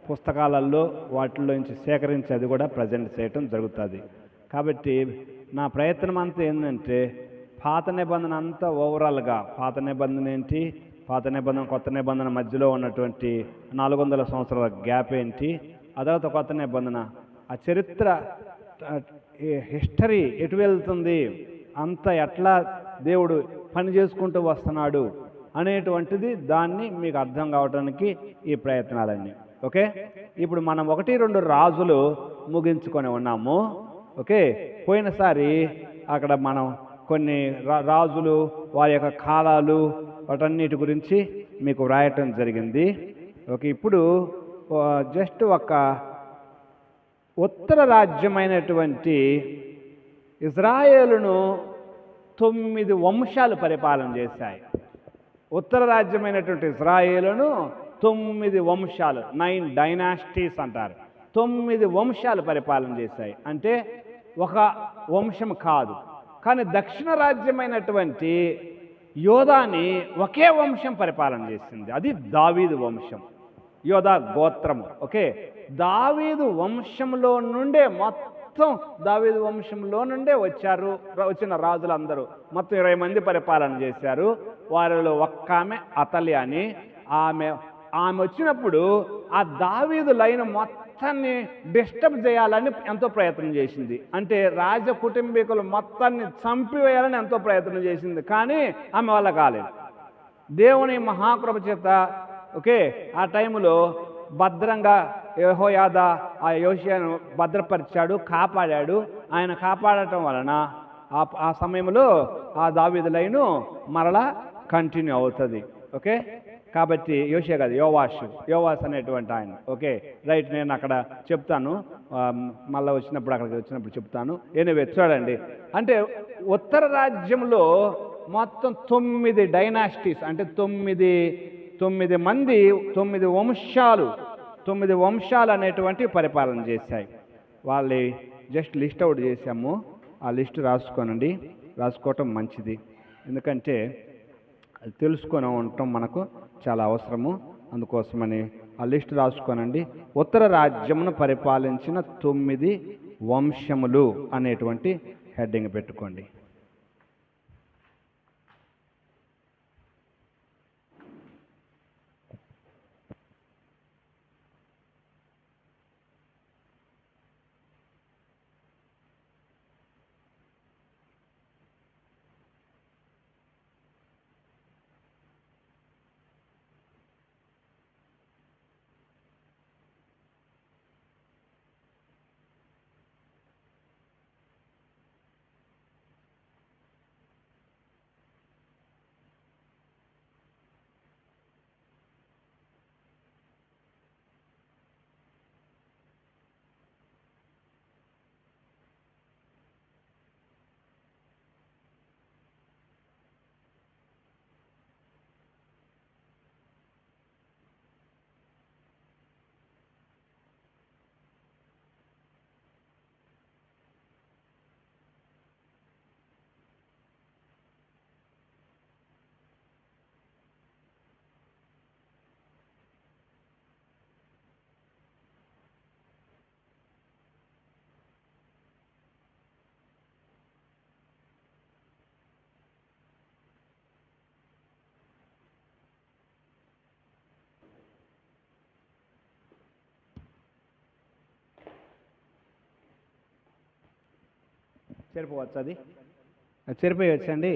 పుస్తకాలలో వాటిల్లో నుంచి సేకరించి అది కూడా ప్రజెంట్ చేయటం జరుగుతుంది. కాబట్టి నా ప్రయత్నం అంతా ఏంటంటే పాత నిబంధన అంతా ఓవరాల్గా, పాత నిబంధన ఏంటి, పాత నిబంధన కొత్త నిబంధన మధ్యలో ఉన్నటువంటి 400 సంవత్సరాల గ్యాప్ ఏంటి, ఆ తర్వాత కొత్త నిబంధన, ఆ చరిత్ర హిస్టరీ ఎటు వెళ్తుంది, అంత ఎట్లా దేవుడు పని చేసుకుంటూ వస్తున్నాడు అనేటువంటిది దాన్ని మీకు అర్థం కావడానికి ఈ ప్రయత్నాలన్నీ. ఓకే, ఇప్పుడు మనం 1-2 రాజులు ముగించుకొని ఉన్నాము. ఓకే, పోయినసారి అక్కడ మనం కొన్ని రాజులు వారి యొక్క కాలాలు వాటన్నిటి గురించి మీకు వ్రాయటం జరిగింది. ఓకే, ఇప్పుడు జస్ట్ ఒక ఉత్తర రాజ్యమైనటువంటి ఇజ్రాయేలును 9 వంశాలు పరిపాలన చేశాయి. ఉత్తర రాజ్యమైనటువంటి ఇజ్రాయేలును 9 వంశాలు, 9 డైనాస్టీస్ అంటారు, 9 వంశాలు పరిపాలన చేశాయి. అంటే ఒక వంశం కాదు, కానీ దక్షిణ రాజ్యమైనటువంటి యోధాని ఒకే వంశం పరిపాలన చేసింది. అది దావీదు వంశం, యోధా గోత్రము. ఓకే, దావీదు వంశంలో నుండే మొత్తం దావీదు వంశంలో నుండే వచ్చిన రాజులందరూ మొత్తం 20 మంది పరిపాలన చేశారు. వారిలో ఒక్క ఆమె అతల్య అని, ఆమె వచ్చినప్పుడు ఆ దావీదు లైన్ మొత్తాన్ని డిస్టర్బ్ చేయాలని ఎంతో ప్రయత్నం చేసింది. అంటే రాజ కుటుంబీకులు మొత్తాన్ని చంపివేయాలని ఎంతో ప్రయత్నం చేసింది, కానీ ఆమె వల్ల కాలేదు. దేవుని మహాకృప చేత ఓకే ఆ టైంలో భద్రంగా యెహోయాదా ఆ యోషియాను భద్రపరిచాడు, కాపాడాడు. ఆయన కాపాడటం వలన ఆ సమయంలో ఆ దావీదు లైను మరలా కంటిన్యూ అవుతుంది. ఓకే, కాబట్టి యోషియా కాదు, యోవాష్ అనేటువంటి ఆయన. ఓకే రైట్, నేను అక్కడ చెప్తాను, మళ్ళీ అక్కడికి వచ్చినప్పుడు చెప్తాను. ఎనివే చూడండి, అంటే ఉత్తర రాజ్యంలో మొత్తం 9 డైనాస్టీస్, అంటే 9 మంది 9 వంశాలు అనేటువంటి పరిపాలన చేశాయి. వాళ్ళు జస్ట్ లిస్ట్ అవుట్ చేశాము, ఆ లిస్ట్ రాసుకోవటం మంచిది. ఎందుకంటే అది తెలుసుకొని ఉండటం మనకు చాలా అవసరము. అందుకోసమని ఆ లిస్ట్ రాసుకోనండి. ఉత్తర రాజ్యమును పరిపాలించిన 9 వంశములు అనేటువంటి హెడ్డింగ్ పెట్టుకోండి. సరిపోవచ్చు, అది సరిపోయొచ్చండి.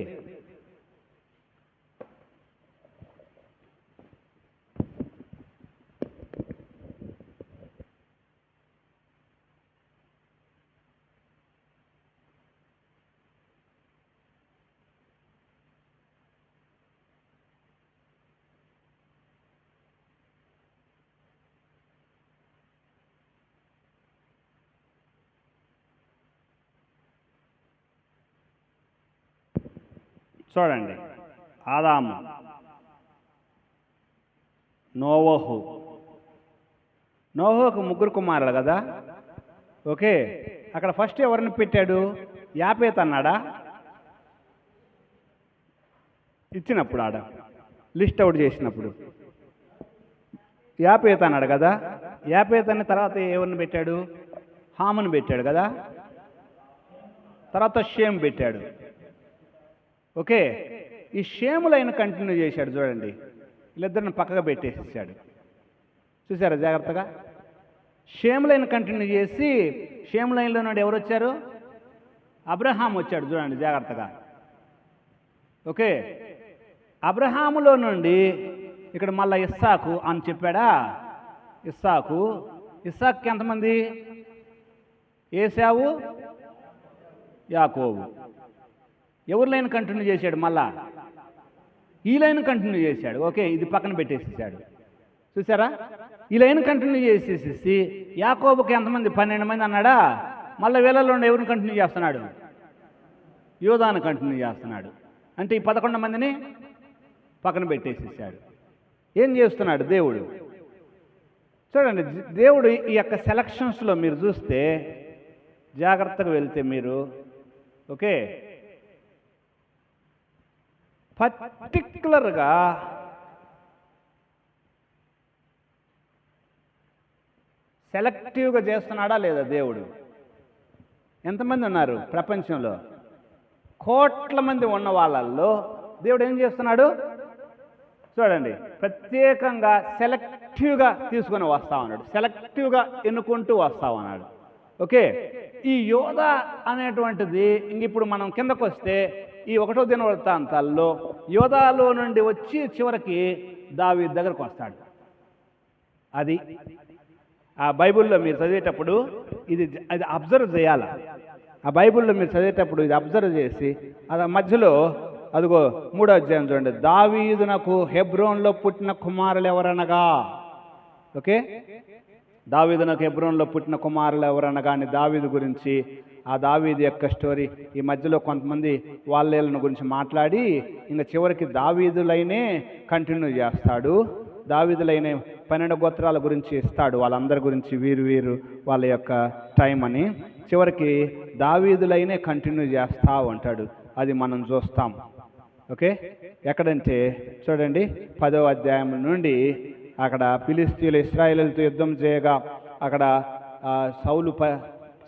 చూడండి, ఆదాము, నోవహుకు 3 కుమారులు కదా. ఓకే, అక్కడ ఫస్ట్ ఎవరిని పెట్టాడు? యాపేత్ అన్నాడా? ఇచ్చినప్పుడు ఆడ లిస్ట్ అవుట్ చేసినప్పుడు యాపేత్ అన్నాడు కదా. యాపేత్ అనే తర్వాత ఎవరిని పెట్టాడు? హామును పెట్టాడు కదా. తర్వాత షేమ్ పెట్టాడు. ఓకే, ఈ షేము లైన్ కంటిన్యూ చేశాడు. చూడండి, వీళ్ళిద్దరిని పక్కగా పెట్టేసేసాడు. చూసారా జాగ్రత్తగా? షేము లైన్ కంటిన్యూ చేసి షేము లైన్లో నుండి ఎవరు వచ్చారు? అబ్రహాం వచ్చాడు. చూడండి జాగ్రత్తగా. ఓకే, అబ్రహాములో నుండి ఇక్కడ మళ్ళీ ఇస్సాకు అని చెప్పాడా? ఇస్సాకుకి ఎంతమంది? ఏశావు, యాకోబు. ఎవరి లైన్ కంటిన్యూ చేశాడు? మళ్ళా ఈ లైన్ కంటిన్యూ చేశాడు. ఓకే, ఇది పక్కన పెట్టేసేసాడు. చూసారా? ఈ లైన్ కంటిన్యూ చేసేసి యాకోబుకి ఎంతమంది? 12 మంది అన్నాడా? మళ్ళీ వీళ్ళలో ఎవరిని కంటిన్యూ చేస్తున్నాడు? యోధాను కంటిన్యూ చేస్తున్నాడు. అంటే ఈ 11 మందిని పక్కన పెట్టేసేసాడు. ఏం చేస్తున్నాడు దేవుడు? చూడండి, దేవుడు ఈ యొక్క సెలక్షన్స్లో మీరు చూస్తే జాగ్రత్తగా వెళ్తే మీరు, ఓకే, పర్టిక్యులర్గా సెలెక్టివ్గా చేస్తున్నాడా లేదా దేవుడు? ఎంతమంది ఉన్నారు ప్రపంచంలో? కోట్ల మంది ఉన్న వాళ్ళల్లో దేవుడు ఏం చేస్తున్నాడు? చూడండి, ప్రత్యేకంగా సెలెక్టివ్గా తీసుకొని వస్తా ఉన్నాడు, సెలెక్టివ్గా ఎన్నుకుంటూ వస్తా ఉన్నాడు. ఓకే, ఈ యోధా అనేటువంటిది ఇంక ఇప్పుడు మనం కిందకు వస్తే ఈ 1వ దినవృత్తాంతాల్లో యోధాలో నుండి వచ్చి చివరికి దావీదు దగ్గరకు వస్తాడు. అది ఆ బైబిల్లో మీరు చదివేటప్పుడు అది అబ్జర్వ్ చేయాలి. ఆ బైబిల్లో మీరు చదివేటప్పుడు ఇది అబ్జర్వ్ చేసి అది మధ్యలో అదిగో 3వ అధ్యాయం చూడండి. దావీదునకు హెబ్రోన్లో పుట్టిన కుమారులు ఎవరనగా, ఓకే, దావీదునకు హెబ్రోన్లో పుట్టిన కుమారులు ఎవరనగా అని దావీదు గురించి, ఆ దావీదు యొక్క స్టోరీ ఈ మధ్యలో కొంతమంది వాళ్ళ గురించి మాట్లాడి ఇంకా చివరికి దావీదులైనే కంటిన్యూ చేస్తాడు. దావీదులైన 12 గోత్రాల గురించి ఇస్తాడు, వాళ్ళందరి గురించి వీరు వాళ్ళ యొక్క టైం అని. చివరికి దావీదులైనే కంటిన్యూ చేస్తూ ఉంటాడు. అది మనం చూస్తాం. ఓకే, ఎక్కడంటే చూడండి 10వ అధ్యాయం నుండి అక్కడ ఫిలిష్తీయులు ఇశ్రాయేలుతో యుద్ధం చేయగా అక్కడ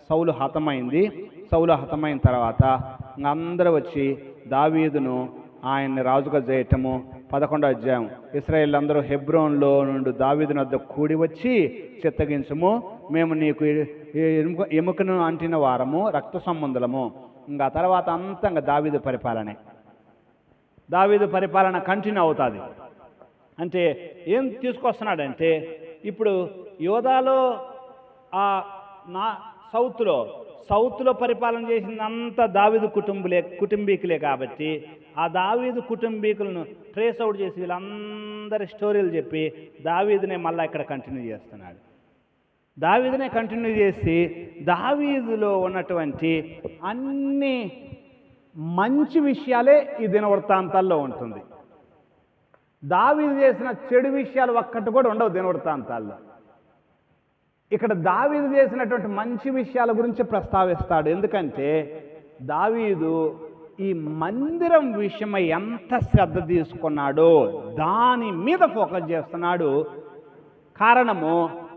సౌలు హతమైంది. సౌలు హతమైన తర్వాత అందరూ వచ్చి దావీదును ఆయన్ని రాజుగా చేయటము. 11వ అధ్యాయం, ఇశ్రాయేలు అందరూ హెబ్రోన్లో నుండి దావీదుని వద్ద కూడి వచ్చి చిత్తగించము, మేము నీకు ఎముకను అంటిన వారము, రక్త సంబంధులము. ఇంకా తర్వాత అంతా ఇంకా దావీదు పరిపాలన కంటిన్యూ అవుతుంది. అంటే ఏం తీసుకొస్తున్నాడంటే ఇప్పుడు యోధాలో సౌత్లో పరిపాలన చేసిందంతా దావీదు కుటుంబీకులే కాబట్టి ఆ దావీదు కుటుంబీకులను ట్రేస్ అవుట్ చేసి వీళ్ళందరి స్టోరీలు చెప్పి దావీదునే మళ్ళీ ఇక్కడ కంటిన్యూ చేస్తున్నాడు. దావీదునే కంటిన్యూ చేసి దావీదులో ఉన్నటువంటి అన్ని మంచి విషయాలే ఈ దినవృత్తాంతాల్లో ఉంటుంది. దావీదు చేసిన చెడు విషయాలు ఒక్కటి కూడా ఉండవు దినవృత్తాంతాల్లో. ఇక్కడ దావీదు చేసినటువంటి మంచి విషయాల గురించి ప్రస్తావిస్తాడు. ఎందుకంటే దావీదు ఈ మందిరం విషయమై ఎంత శ్రద్ధ తీసుకున్నాడో దాని మీద ఫోకస్ చేస్తున్నాడు. కారణము,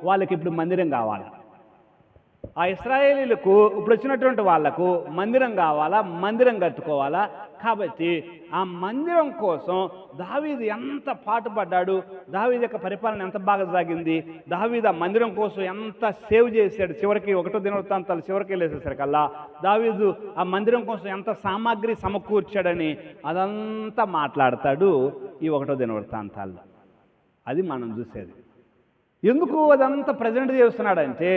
వాళ్ళకి ఇప్పుడు మందిరం కావాలి. ఆ ఇశ్రాయేలీలకు ఇప్పుడు వచ్చినటువంటి వాళ్లకు మందిరం కావాలా, మందిరం కట్టుకోవాలా. కాబట్టి ఆ మందిరం కోసం దావీదు ఎంత పాటుపడ్డాడు, దావీదు యొక్క పరిపాలన ఎంత బాగా సాగింది, దావీదు ఆ మందిరం కోసం ఎంత సేవ్ చేశాడు. చివరికి 1వ దినవృత్తాంతాలు చివరికి వెళ్ళేసేసరికల్లా దావీదు ఆ మందిరం కోసం ఎంత సామాగ్రి సమకూర్చాడని అదంతా మాట్లాడతాడు ఈ 1వ దినవృత్తాంతాల్లో. అది మనం చూసేది. ఎందుకు అదంతా ప్రజెంట్ చేస్తున్నాడంటే,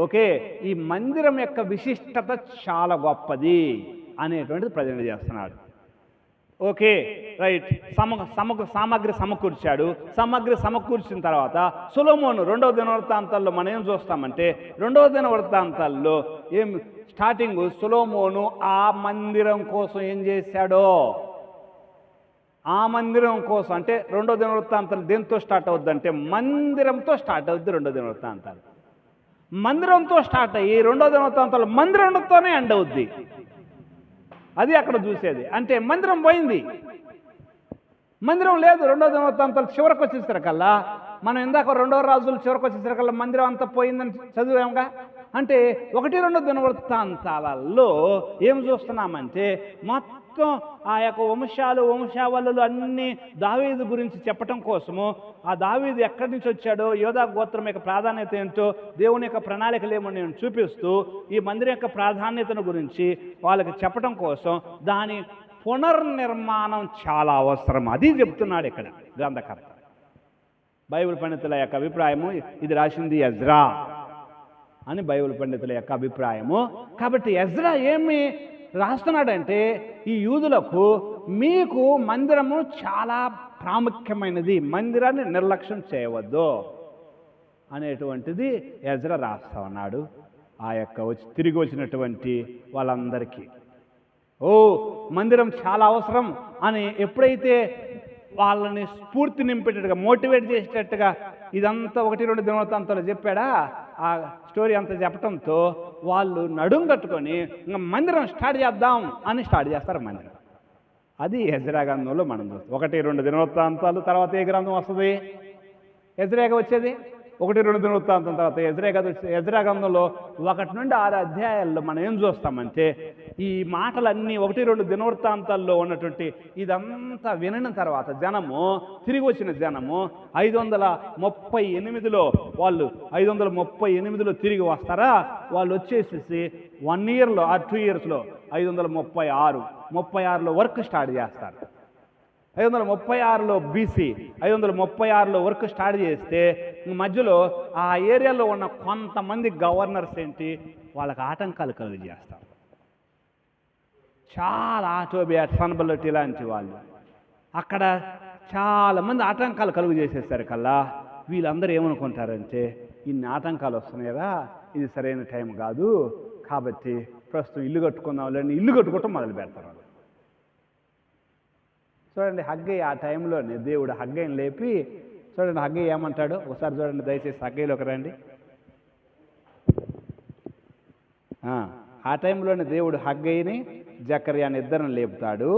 ఓకే, ఈ మందిరం యొక్క విశిష్టత చాలా గొప్పది అనేటువంటిది ప్రజెంట్ చేస్తున్నాడు. Okay, right. సామాగ్రి సమకూర్చాడు. సామాగ్రి సమకూర్చిన తర్వాత సొలొమోను 2వ దినవృత్తాంతాల్లో మనం ఏం చూస్తామంటే, 2వ దినవృత్తాంతాల్లో ఏం స్టార్టింగ్ సొలొమోను ఆ మందిరం కోసం ఏం చేశాడో, ఆ మందిరం కోసం అంటే 2వ దినవృత్తాంతాలు దేంతో స్టార్ట్ అవుద్దంటే మందిరంతో స్టార్ట్ అవుద్ది. 2వ దినవృత్తాంతాలు మందిరంతో స్టార్ట్ అయ్యి 2వ దినవృత్తాంతాలు మందిరంతోనే ఎండ్ అవుద్ది. అది అక్కడ చూసేది. అంటే మందిరం పోయింది, మందిరం లేదు. 2వ దినవృత్తాంతాలు చివరికి వచ్చేసరికల్లా మనం ఇందాక 2వ రాజులు చివరికి వచ్చేసరికల్లా మందిరం అంతా పోయిందని చదివాముగా. అంటే 1-2 దినవృత్తాంతాలలో ఏం చూస్తున్నామంటే మొత్తం ఆ యొక్క వంశావళులు అన్నీ దావీదు గురించి చెప్పటం కోసము, ఆ దావీదు ఎక్కడి నుంచి వచ్చాడో, యోధా గోత్రం యొక్క ప్రాధాన్యత ఏంటో, దేవుని యొక్క ప్రణాళికలు ఏమో నేను చూపిస్తూ ఈ మందిరం యొక్క ప్రాధాన్యతను గురించి వాళ్ళకి చెప్పటం కోసం దాని పునర్నిర్మాణం చాలా అవసరం, అది చెప్తున్నాడు ఇక్కడ గ్రంథకర్త. బైబిల్ పండితుల యొక్క అభిప్రాయము, ఇది రాసింది ఎజ్రా అని బైబిల్ పండితుల యొక్క అభిప్రాయము. కాబట్టి ఎజ్రా ఏమి రాస్తున్నాడంటే, ఈ యూదులకు మీకు మందిరము చాలా ప్రాముఖ్యమైనది, మందిరాన్ని నిర్లక్ష్యం చేయవద్దు అనేటువంటిది ఎజ్రా రాస్తా ఉన్నాడు ఆ యొక్క తిరిగి వచ్చినటువంటి వాళ్ళందరికీ. మందిరం చాలా అవసరం అని ఎప్పుడైతే వాళ్ళని స్ఫూర్తి నింపేటట్టుగా, మోటివేట్ చేసేటట్టుగా ఇదంతా 1-2 దినవృత్తాంతాలు చెప్పాడా, ఆ స్టోరీ అంతా చెప్పడంతో వాళ్ళు నడుం కట్టుకొని ఇంకా మందిరం స్టార్ట్ చేద్దాం అని స్టార్ట్ చేస్తారు మందిరం. అది ఎజ్రా గ్రంథంలో మనం చూస్తాం. 1-2 దినవృత్తాంతాలు తర్వాత ఏ గ్రంథం వస్తుంది? ఎజ్రాగా వచ్చేది 1-2 దినవృత్తాంతం తర్వాత ఎజ్రా గ్రంథంలో 1-6 అధ్యాయాల్లో మనం ఏం చూస్తామంటే, ఈ మాటలన్నీ 1-2 దినవృత్తాంతాల్లో ఉన్నటువంటి ఇదంతా వినిన తర్వాత జనము, తిరిగి వచ్చిన జనము 538లో వాళ్ళు 538లో తిరిగి వస్తారా, వాళ్ళు వచ్చేసేసి 1 ఇయర్లో ఆ 2 ఇయర్స్లో 536లో వర్క్ స్టార్ట్ చేస్తారు. 536లో బీసీ 536లో వర్క్ స్టార్ట్ చేస్తే మధ్యలో ఆ ఏరియాలో ఉన్న కొంతమంది గవర్నర్స్ ఏంటి, వాళ్ళకి ఆటంకాలు కలుగు చేస్తారు. చాలా టోబియా, సన్బల్లట్ ఇలాంటి వాళ్ళు అక్కడ చాలామంది ఆటంకాలు కలుగు చేసేస్తారు కల్లా. వీళ్ళందరూ ఏమనుకుంటారంటే, ఇన్ని ఆటంకాలు వస్తున్నాయిరా, ఇది సరైన టైం కాదు, కాబట్టి ప్రస్తుతం ఇల్లు కట్టుకుందాం లేని ఇల్లు కట్టుకోవటం మొదలు పెడతారు. చూడండి, హగ్గయ్య ఆ టైంలోనే దేవుడు హగ్గయ్యని లేపి, చూడండి హగ్గయ్య ఏమంటాడు ఒకసారి చూడండి దయచేసి, హగ్గయ్యలోకి రండి. ఆ టైంలోనే దేవుడు హగ్గయ్యని జకర్యాని ఇద్దరిని లేపుతాడు.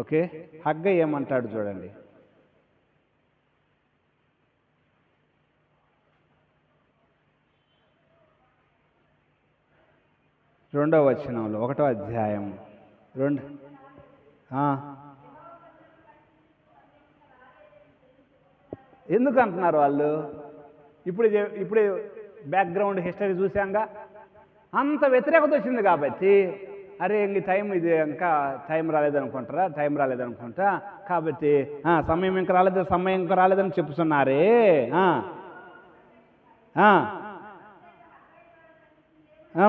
ఓకే, హగ్గయ్య ఏమంటాడు చూడండి. రెండవ వచనంలో 1వ అధ్యాయం 2 ఎందుకు అంటున్నారు వాళ్ళు? ఇప్పుడే బ్యాక్గ్రౌండ్ హిస్టరీ చూసాంగా, అంత వ్యతిరేకత వచ్చింది కాబట్టి, అరే ఇంక టైం ఇది ఇంకా టైం రాలేదనుకుంటా కాబట్టి సమయం ఇంకా రాలేదని చెప్తున్నారే.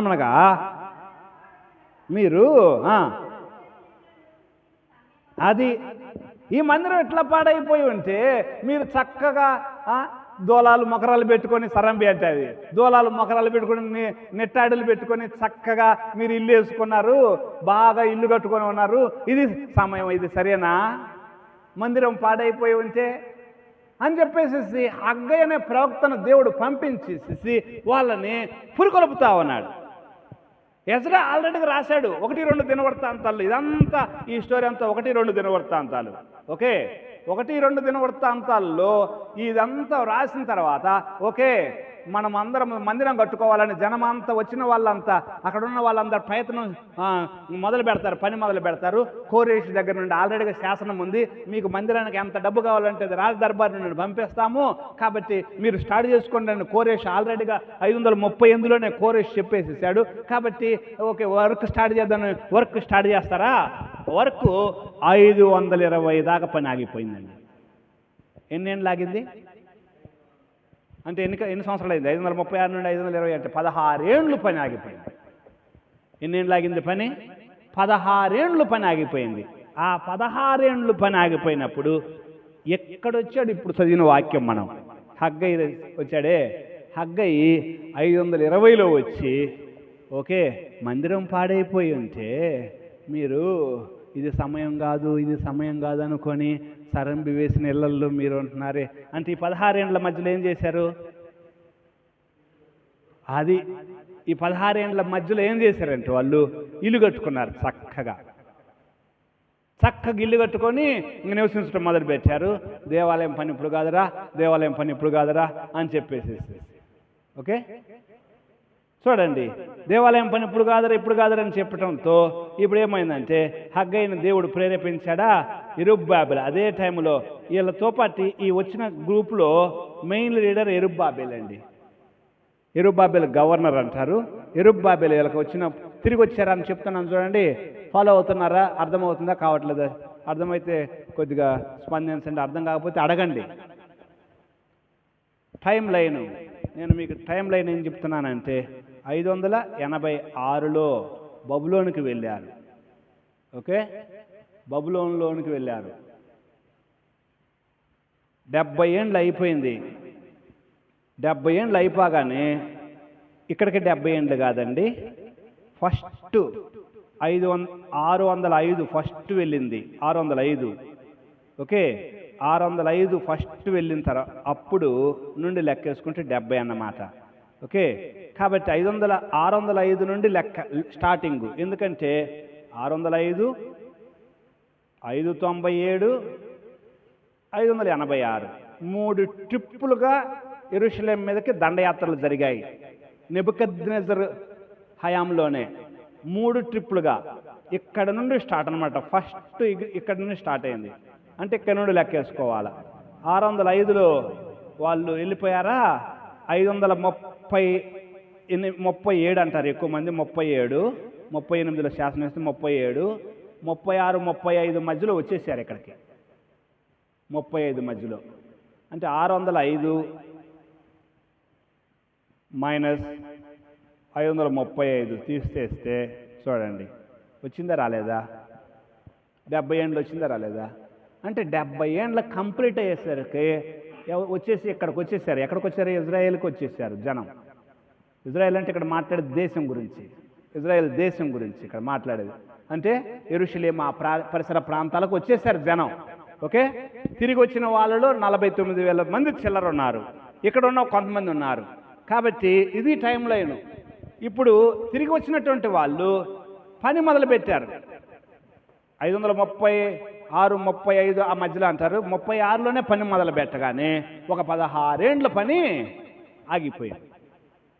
మనగా మీరు అది ఈ మందిరం ఎట్లా పాడైపోయి ఉంటే, మీరు చక్కగా దోలాలు మొకరాలు పెట్టుకొని, సరంబి అంటే అది దోలాలు మొకరాలు పెట్టుకొని, నెట్టాడులు పెట్టుకొని చక్కగా మీరు ఇల్లు వేసుకున్నారు, బాగా ఇల్లు కట్టుకొని ఉన్నారు. ఇది సమయం, ఇది సరేనా? మందిరం పాడైపోయి ఉంటే అని చెప్పేసి హగ్గయ్య అనే ప్రవక్తను దేవుడు పంపించేసి వాళ్ళని పురికొల్పుతా ఉన్నాడు. ఎజ్రా ఆల్రెడీగా రాశాడు 1-2 దినవృత్తాంతాలు. ఇదంతా ఈ స్టోరీ అంతా 1-2 దినవృత్తాంతాలు. ఓకే, 1-2 దినవృత్తాంతాల్లో ఇదంతా రాసిన తర్వాత, ఓకే మనం అందరం మందిరం కట్టుకోవాలని జనమంతా వచ్చిన వాళ్ళంతా, అక్కడ ఉన్న వాళ్ళందరూ ప్రయత్నం పని మొదలు పెడతారు. కోరేష్ దగ్గర నుండి ఆల్రెడీగా శాసనం ఉంది, మీకు మందిరానికి ఎంత డబ్బు కావాలంటే రాజ దర్బార్ నుండి పంపిస్తాము, కాబట్టి మీరు స్టార్ట్ చేసుకోండి అని కోరేష్ ఆల్రెడీగా 538లోనే కోరేష్ చెప్పేసేసాడు. కాబట్టి ఓకే వర్క్ స్టార్ట్ చేద్దాం. వర్క్ స్టార్ట్ చేస్తారా? వర్క్ 520 దాకా పని ఆగిపోయిందండి. ఎన్నేళ్ళు ఆగింది అంటే ఎన్ని సంవత్సరాలు అయింది? 536 నుండి 520 అంటే 16 ఏళ్ళు పని ఆగిపోయింది. ఎన్నేళ్ళు ఆగింది పని? 16 ఏళ్ళు పని ఆగిపోయింది. ఆ 16 ఏళ్ళు పని ఆగిపోయినప్పుడు ఎక్కడొచ్చాడు ఇప్పుడు చదివిన వాక్యం? మనం హగ్గయ్య వచ్చాడే, హగ్గయ్య 520లో వచ్చి, ఓకే మందిరం పాడైపోయి ఉంటే మీరు ఇది సమయం కాదు అనుకొని సరంబి వేసిన ఇళ్లల్లో మీరు ఉంటున్నారే అంటే, ఈ 16 ఏళ్ల మధ్యలో ఏం చేశారు? ఈ 16 ఏళ్ల మధ్యలో ఏం చేశారంటే వాళ్ళు ఇల్లు కట్టుకున్నారు చక్కగా. చక్కగా ఇల్లు కట్టుకొని ఇంక నివసించడం మొదలుపెట్టారు. దేవాలయం పని ఇప్పుడు కాదురా, దేవాలయం పని ఇప్పుడు కాదురా అని చెప్పేసి. ఓకే, చూడండి, దేవాలయం పని ఇప్పుడు కాదురా అని చెప్పడంతో ఇప్పుడు ఏమైందంటే హగ్గయిని దేవుడు ప్రేరేపించాడా యెరుబ్బయలు. అదే టైంలో వీళ్ళతో పాటు ఈ వచ్చిన గ్రూప్లో మెయిన్ లీడర్ యెరుబ్బయలు అండి. యెరుబ్బయలు గవర్నర్ అంటారు. యెరుబ్బయలు వీళ్ళకి తిరిగి వచ్చారని చెప్తున్నాను చూడండి. ఫాలో అవుతున్నారా? అర్థమవుతుందా? కావట్లేదా? అర్థమైతే కొద్దిగా స్పందించండి, అర్థం కాకపోతే అడగండి. టైం లైను, నేను మీకు టైం లైన్ ఏం చెప్తున్నానంటే 586లో బబులోనికి వెళ్ళారు. ఓకే, బబులోన్లోనికి వెళ్ళారు. 70 ఏండ్లు అయిపోయింది. 70 ఏండ్లు అయిపోగానే ఇక్కడికి 70 ఏండ్లు కాదండి, ఫస్ట్ 605 ఫస్ట్ వెళ్ళింది. 605. ఓకే, 605 ఫస్ట్ వెళ్ళిన తర్వాత అప్పుడు నుండి లెక్కేసుకుంటే 70 అన్నమాట. ఓకే, కాబట్టి 605 నుండి లెక్క స్టార్టింగ్. ఎందుకంటే 605, 597, 586 3 ట్రిప్పులుగా యెరూషలేం మీదకి దండయాత్రలు జరిగాయి. నెబుకద్నెజర్ హయాంలోనే 3 ట్రిప్పులుగా. ఇక్కడ నుండి స్టార్ట్ అనమాట. ఫస్ట్ ఇక్కడ నుండి స్టార్ట్ అయింది అంటే ఇక్కడ నుండి లెక్కేసుకోవాలి. 605లో వాళ్ళు వెళ్ళిపోయారా? 537 అంటారు ఎక్కువ మంది. 37, 38లో శాసనం వేస్తే 37, 36, 35 మధ్యలో వచ్చేసారు ఇక్కడికి. 35 మధ్యలో అంటే 605 మైనస్ 535 తీసేస్తే చూడండి వచ్చిందా రాలేదా? 70 ఏండ్లు వచ్చిందా రాలేదా? అంటే 70 ఏండ్ల కంప్లీట్ అయ్యేసరికి వచ్చేసి ఇక్కడికి వచ్చేసారు. ఎక్కడికి వచ్చారు? ఇజ్రాయేల్కి వచ్చేసారు జనం. ఇజ్రాయేల్ అంటే ఇక్కడ మాట్లాడేది దేశం గురించి, ఇజ్రాయేల్ దేశం గురించి ఇక్కడ మాట్లాడేది. అంటే యెరూషలేం ఆ పరిసర ప్రాంతాలకు వచ్చేసారు జనం. ఓకే, తిరిగి వచ్చిన వాళ్ళలో 49,000 మంది చిల్లర ఉన్నారు. ఇక్కడ ఉన్న కొంతమంది ఉన్నారు. కాబట్టి ఇది టైం లైన్. ఇప్పుడు తిరిగి వచ్చినటువంటి వాళ్ళు పని మొదలుపెట్టారు. 536, 35 ఆ మధ్యలో అంటారు. 36లోనే పని మొదలు పెట్టగానే ఒక 16 ఏండ్ల పని ఆగిపోయింది.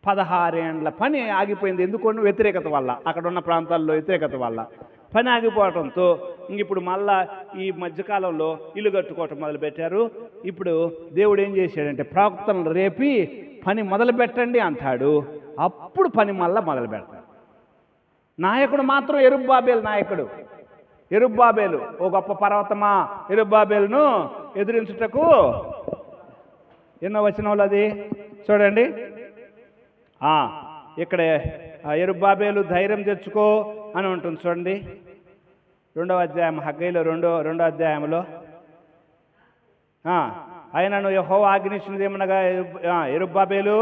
16 ఏండ్ల పని ఆగిపోయింది. ఎందుకు? వ్యతిరేకత వల్ల, అక్కడ ఉన్న ప్రాంతాల్లో వ్యతిరేకత వల్ల పని ఆగిపోవడంతో ఇప్పుడు మళ్ళా ఈ మధ్యకాలంలో ఇల్లు కట్టుకోవటం మొదలుపెట్టారు. ఇప్పుడు దేవుడు ఏం చేశాడంటే ప్రవక్తలను రేపి పని మొదలు పెట్టండి అంటాడు. అప్పుడు పని మళ్ళా మొదలు పెడతారు. నాయకుడు మాత్రం యెరుబ్బయలు నాయకుడు. యెరుబ్బయలు ఓ గొప్ప పర్వతమా, యెరుబ్బయలును ఎదిరించుటకు ఎన్నో వచనంలో అది చూడండి. ఇక్కడ యెరుబ్బయలు ధైర్యం తెచ్చుకో అని ఉంటుంది చూడండి. 2వ అధ్యాయం హగ్గయిలో 2వ అధ్యాయంలో ఆయనను యెహోవా ఆజ్ఞించినది ఏమనగా యెరుబ్బయలు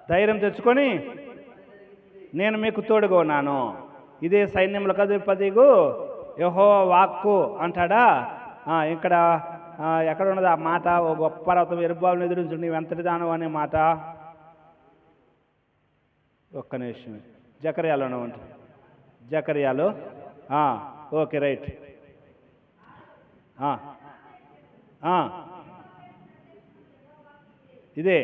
ధైర్యం తెచ్చుకొని నేను మీకు తోడుగా ఉన్నాను. ఇదే సైన్యములకు అధిపతిగు యెహోవా వాక్కు అంటాడా? ఇక్కడ ఎక్కడ ఉన్నది ఆ మాట? ఓ గొప్ప పర్వతం యెరుబ్బయలును ఎదిరించు నీవు ఎంతటి దానవు అనే మాట. ఒక్క నిమిషం, జకర్యాలోనే ఉంటుంది. జకర్యాలో ఓకే రైట్. ఇదే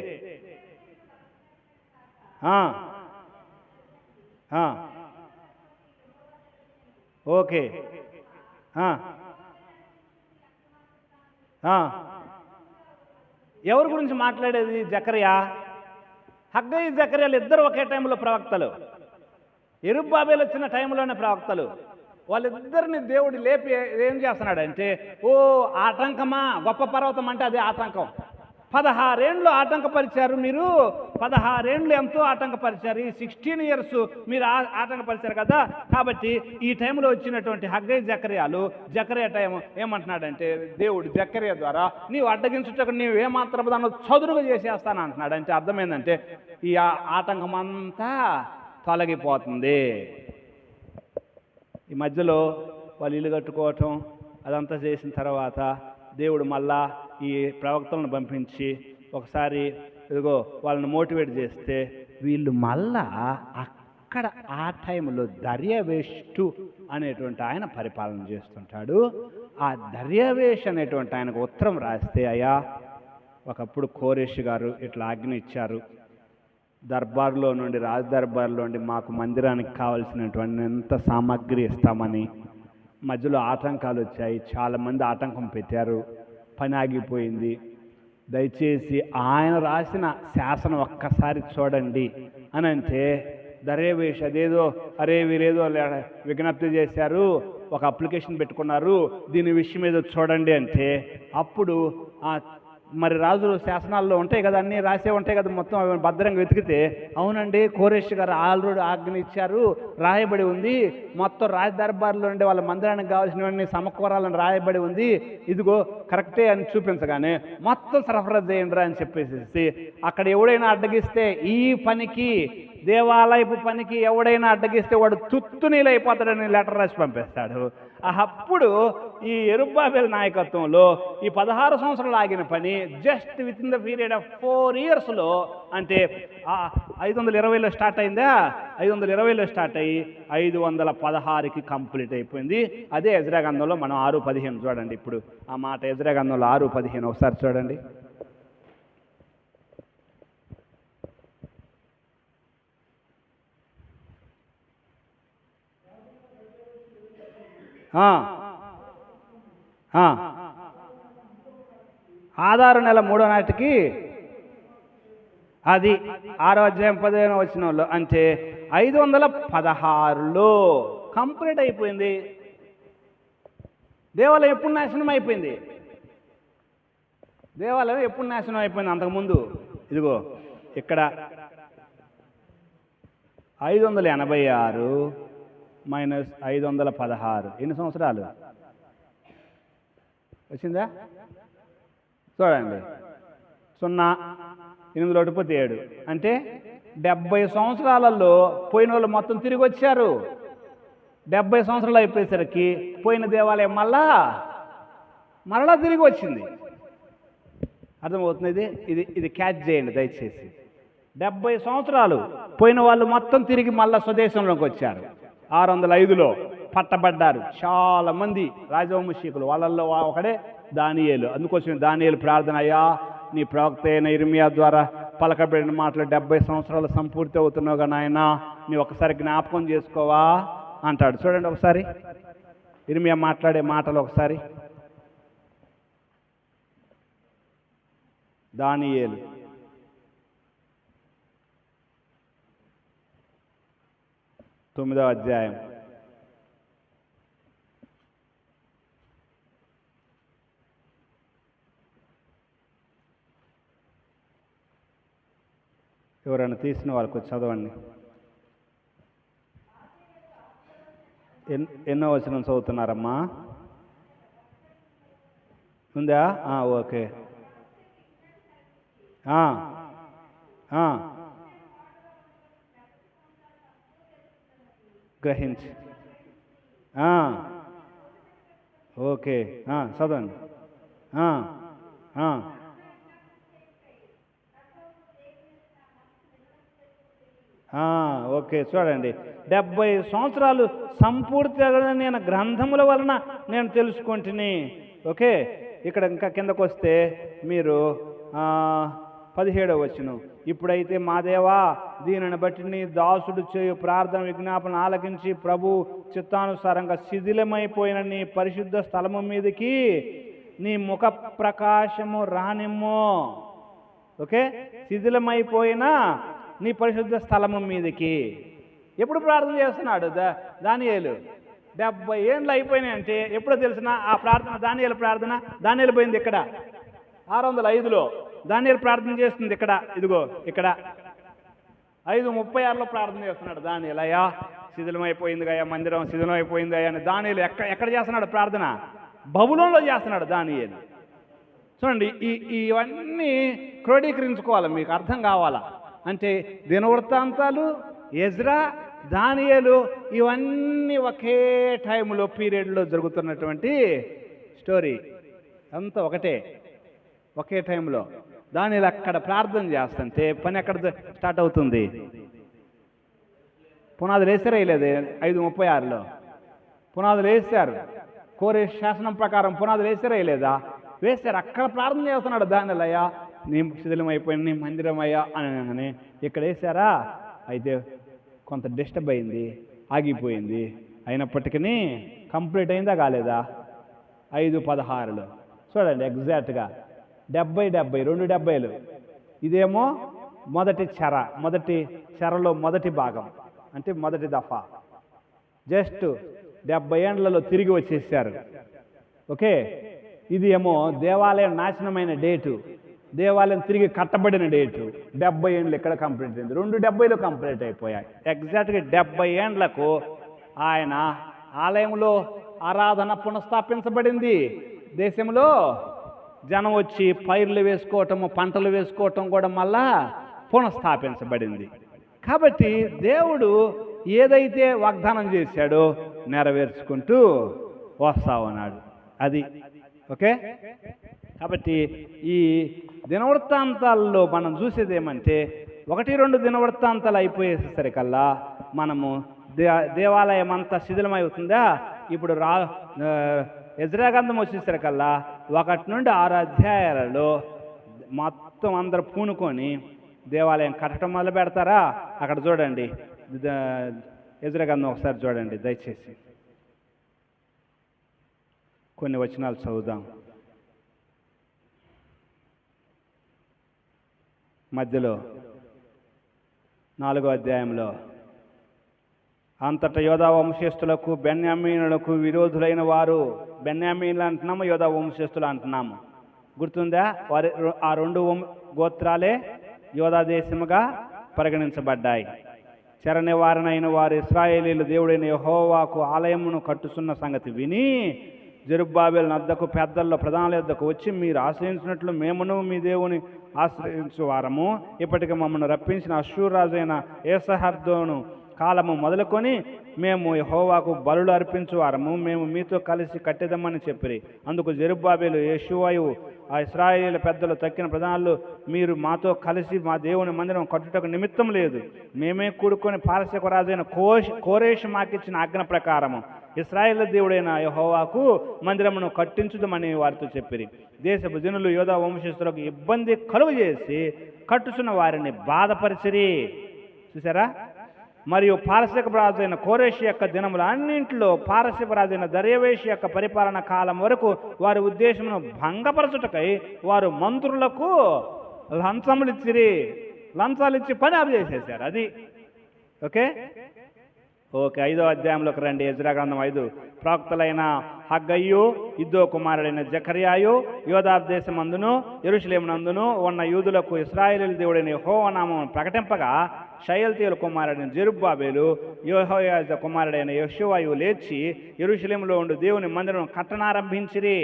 ఓకే. ఎవరి గురించి మాట్లాడేది? జకర్యా. హగ్గయి, జకర్యాలు ఇద్దరు ఒకే టైంలో ప్రవక్తలు. యెరుబ్బయలు వచ్చిన టైంలోనే ప్రవక్తలు. వాళ్ళిద్దరిని దేవుడు లేపి ఏం చేస్తున్నాడంటే, ఓ ఆటంకమా, గొప్ప పర్వతం అంటే అదే ఆటంకం. 16 ఏండ్లు ఆటంకపరిచారు మీరు. 16 ఏండ్లు ఎంతో ఆటంకపరిచారు. ఈ 16 years మీరు ఆటంకపరిచారు కదా. కాబట్టి ఈ టైంలో వచ్చినటువంటి హగ్గయి, జకర్యా టైం ఏమంటున్నాడంటే దేవుడు జకర్యా ద్వారా నీవు అడ్డగించుటకు నీవు ఏమాత్రం దాన్ని చదురుగా చేసేస్తాను అంటున్నాడు. అంటే అర్థమైందంటే ఈ ఆటంకం అంతా తొలగిపోతుంది. ఈ మధ్యలో వాళ్ళు ఇల్లు కట్టుకోవటం అదంతా చేసిన తర్వాత దేవుడు మళ్ళా ఈ ప్రవక్తలను పంపించి ఒకసారి ఇదిగో వాళ్ళని మోటివేట్ చేస్తే వీళ్ళు మళ్ళా అక్కడ ఆ టైంలో దర్యావేషు అనేటువంటి ఆయన పరిపాలన చేస్తుంటాడు. ఆ దర్యావేష్ అనేటువంటి ఆయనకు ఉత్తరం రాస్తే, అయ్యా ఒకప్పుడు కోరేష్ గారు ఇట్లా ఆజ్ఞ ఇచ్చారు, దర్బార్లో నుండి రాజదర్బార్లో నుండి మాకు మందిరానికి కావలసినటువంటి ఎంత సామాగ్రి ఇస్తామని. మధ్యలో ఆటంకాలు వచ్చాయి, చాలామంది ఆటంకం పెట్టారు, పని ఆగిపోయింది. దయచేసి ఆయన రాసిన శాసనం ఒక్కసారి చూడండి అని అంటే, దర్యావేష్ అదేదో అరే వీరేదో విజ్ఞప్తి చేశారు, ఒక అప్లికేషన్ పెట్టుకున్నారు, దీని విషయం ఏదో చూడండి అంటే, అప్పుడు మరి రాజుల శాసనాల్లో ఉంటాయి కదా, అన్నీ రాసే ఉంటాయి కదా, మొత్తం అవి భద్రంగా వెతికితే, అవునండి కోరేష్ గారు ఆల్రెడీ ఆజ్ఞ ఇచ్చారు, రాయబడి ఉంది, మొత్తం రాజదర్బార్లో ఉండే వాళ్ళ మందిరానికి కావాల్సినవన్నీ సమకూరాలని రాయబడి ఉంది, ఇదిగో కరెక్టే అని చూపించగానే మొత్తం సరఫరా చేయండి అని చెప్పేసి, అక్కడ ఎవడైనా అడ్డగిస్తే, ఈ పనికి దేవాలయపు పనికి ఎవడైనా అడ్డగిస్తే వాడు తుత్తునీలైపోతాడని లెటర్ రాసి పంపిస్తాడు. అప్పుడు ఈ యెరుబ్బయలు నాయకత్వంలో ఈ 16 సంవత్సరాలు ఆగిన పని just with in the period of 4 yearsలో, అంటే 520లో స్టార్ట్ అయిందా, 520లో స్టార్ట్ అయ్యి 516కి కంప్లీట్ అయిపోయింది. అదే ఎజ్రా గ్రంథంలో మనం 6:15 చూడండి. ఇప్పుడు ఆ మాట ఎజ్రా గ్రంథంలో 6:15 ఒకసారి చూడండి. ఆదారు నెల 3వ నాటికి, అది 6వ అధ్యాయం 15వ వచనంలో, అంటే 516లో కంప్లీట్ అయిపోయింది. దేవాలయం ఎప్పుడు నాశనం అయిపోయింది? దేవాలయం ఎప్పుడు నాశనం అయిపోయింది? అంతకుముందు ఇదిగో ఇక్కడ 586 మైనస్ 516 ఎన్ని సంవత్సరాలు వచ్చిందా? చూడండి, 0 8 ఒకటి 7, అంటే 70 సంవత్సరాలలో పోయిన వాళ్ళు మొత్తం తిరిగి వచ్చారు. 70 సంవత్సరాలు అయిపోయేసరికి పోయిన దేవాలయం మరలా తిరిగి వచ్చింది. అర్థమవుతుంది? ఇది క్యాచ్ చేయండి దయచేసి. 70 సంవత్సరాలు పోయిన వాళ్ళు మొత్తం తిరిగి మళ్ళా స్వదేశంలోకి వచ్చారు. 605లో పట్టబడ్డారు చాలామంది రాజవంశీకులు, వాళ్ళల్లో ఒకడే దానియేలు. అందుకోసం దానియేలు ప్రార్థన, అయ్యా నీ ప్రవక్త అయిన ఇర్మియా ద్వారా పలకబడిన మాటలు 70 సంవత్సరాలు సంపూర్తి అవుతున్నావుగా నాయన, నీ ఒకసారి జ్ఞాపకం చేసుకోవా అంటాడు. చూడండి ఒకసారి ఇర్మియా మాట్లాడే మాటలు ఒకసారి. దానియేలు 9వ అధ్యాయం. ఎవరైనా తీసిన వాళ్ళకు చదవండి. ఎన్నో వచనం చదువుతున్నారమ్మా? ఉందా? ఓకే. గ్రహించి ఓకే చదవండి. ఓకే చూడండి, 70 సంవత్సరాలు సంపూర్తిగా నేను గ్రంథముల వలన నేను తెలుసుకుంటుని. ఓకే, ఇక్కడ ఇంకా కిందకు వస్తే మీరు 17వ వచనం, ఇప్పుడైతే మా దేవా దీనిని బట్టి నీ దాసుడు చేయు ప్రార్థన విజ్ఞాపన ఆలకించి ప్రభు చిత్తానుసారంగా శిథిలమైపోయిన నీ పరిశుద్ధ స్థలము మీదకి నీ ముఖ ప్రకాశము రానిమ్ము. ఓకే, శిథిలమైపోయిన నీ పరిశుద్ధ స్థలము మీదకి ఎప్పుడు ప్రార్థన చేస్తున్నాడు దానియేలు? 70 ఏండ్లు అయిపోయినాయంటే ఎప్పుడో తెలిసిన ఆ ప్రార్థన, దానియేలు ప్రార్థన. దానియేలు పోయింది ఇక్కడ 605లో, దానియేలు ప్రార్థన చేస్తుంది ఇక్కడ, ఇదిగో ఇక్కడ 536లో ప్రార్థన చేస్తున్నాడు దానియేలు. అయ్యా శిథిలమైపోయింది అయ్యా, మందిరం శిథిలమైపోయింది అయ్యా అని దానియేలు ఎక్కడ చేస్తున్నాడు ప్రార్థన? బబులోనులో చేస్తున్నాడు దానియేలు. చూడండి, ఇవన్నీ క్రోడీకరించుకోవాలి, మీకు అర్థం కావాలా. అంటే దినవృత్తాంతాలు, ఎజ్రా, దానియేలు ఇవన్నీ ఒకే టైంలో పీరియడ్లో జరుగుతున్నటువంటి స్టోరీ. అంతా ఒకే టైంలో. దానిలో అక్కడ ప్రార్థన చేస్తుంటే పని ఎక్కడ స్టార్ట్ అవుతుంది? పునాదులు వేసారా వేయలేదు? 5:36లో పునాదులు వేశారు. కోరేష్ శాసనం ప్రకారం పునాదులు వేసారా వేయలేదా? వేశారు. అక్కడ ప్రార్థన చేస్తున్నాడు దానిలయ్యా నీ శిథిలం అయిపోయింది, నీ మందిరం అయ్యా అని. ఇక్కడ వేశారా? అయితే కొంత డిస్టర్బ్ అయింది, ఆగిపోయింది. అయినప్పటికీ కంప్లీట్ అయిందా కాలేదా? 5:16లో చూడండి ఎగ్జాక్ట్గా 70 2 70లు. ఇదేమో మొదటి చెరలో మొదటి భాగం, అంటే మొదటి దఫా. జస్ట్ 70 ఏండ్లలో తిరిగి వచ్చేసారు. ఓకే, ఇది ఏమో దేవాలయం నాశనమైన డేటు, దేవాలయం తిరిగి కట్టబడిన డేటు. 70 ఏండ్లు ఇక్కడ కంప్లీట్ అయింది. 2 70లు కంప్లీట్ అయిపోయాయి. ఎగ్జాక్ట్గా 70 ఏండ్లకు ఆయన ఆలయంలో ఆరాధన పునఃస్థాపించబడింది. దేశంలో జనం వచ్చి పైర్లు వేసుకోవటము, పంటలు వేసుకోవటం కూడా మళ్ళా పునఃస్థాపించబడింది. కాబట్టి దేవుడు ఏదైతే వాగ్దానం చేశాడో నెరవేర్చుకుంటూ వస్తా ఉన్నాడు. అది ఓకే. కాబట్టి ఈ దినవృత్తాంతాల్లో మనం చూసేది ఏమంటే 1-2 దినవృత్తాంతాలు అయిపోయేసరికల్లా మనము దేవాలయం అంతా శిథిలమవుతుందా. ఇప్పుడు ఎజ్రా గ్రంథం వచ్చేసరికల్లా 1 నుండి 6 అధ్యాయాలలో మొత్తం అందరు పూనుకొని దేవాలయం కట్టడం మొదలు పెడతారా? అక్కడ చూడండి, ఎజ్రా గ్రంథం ఒకసారి చూడండి దయచేసి. కొన్ని వచనాలు చదువుదాం. మధ్యలో 4వ అధ్యాయంలో అంతటా యోధా వంశస్థులకు బెన్యామీనులకు విరోధులైన వారు, బెన్యామీనులు అంటున్నాము, యోధా వంశస్థులు అంటున్నాము. గుర్తుందా? వారి ఆ 2 గోత్రాలే యోధా దేశముగా పరిగణించబడ్డాయి. చెర నివారణ వారు ఇశ్రాయేలీలు దేవుడైన యెహోవాకు ఆలయమును కట్టుతున్న సంగతి విని జెరుబ్బాబెలు నద్దకు పెద్దల్లో ప్రధానుల యొద్దకు వచ్చి, మీరు ఆశ్రయించినట్లు మేమును మీ దేవుని ఆశ్రయించు వారము. ఇప్పటికి మమ్మల్ని రప్పించిన అష్షూరు రాజైన ఏసహర్దోను కాలము మొదలుకొని మేము యెహోవాకు బలులు అర్పించు వారము. మేము మీతో కలిసి కట్టేదమని చెప్పిరి. అందుకు జెరుబ్బాబెలు యేషూవయు ఆ ఇశ్రాయేలీయుల పెద్దలు తక్కిన ప్రధానులు, మీరు మాతో కలిసి మా దేవుని మందిరం కట్టుటకు నిమిత్తం లేదు. మేమే కూడుకొని పారసీక రాజైన కోరేషు మాకిచ్చిన ఆజ్ఞ ప్రకారము ఇశ్రాయేలు దేవుడైన యెహోవాకు మందిరమును కట్టించుదమని వారితో చెప్పిరి. దేశపు జనులు యోధా వంశస్థులకు ఇబ్బంది కలుగు చేసి కట్టుచున్న వారిని బాధపరిచిరి. చూసారా? మరియు పారసీక రాజైన కోరేషు యొక్క దినములు అన్నింటిలో పారసీక రాజైన దర్యావేషు యొక్క పరిపాలన కాలం వరకు వారి ఉద్దేశమును భంగపరచుటకై వారు మంత్రులకు లంచాలు ఇచ్చి పని ఆపేసేసారు. అది ఓకే. 5వ అధ్యాయంలోకి రండి. ఎజ్రా గ్రంథం 5. ప్రవక్తలైన హగ్గయ్యు, ఇద్దో కుమారుడైన జకర్యాయు యోధా దేశమందును యెరూషలేమునందును ఉన్న యూదులకు ఇశ్రాయేలు దేవుడైన యెహోవా నామమును ప్రకటింపగా షయల్తీయుల కుమారుడైన జెరుబ్బాబెలు, యెహోయాజా కుమారుడైన యెషూవయు లేచి యెరూషలేములో ఉండి దేవుని మందిరం కట్టనారంభించిరి.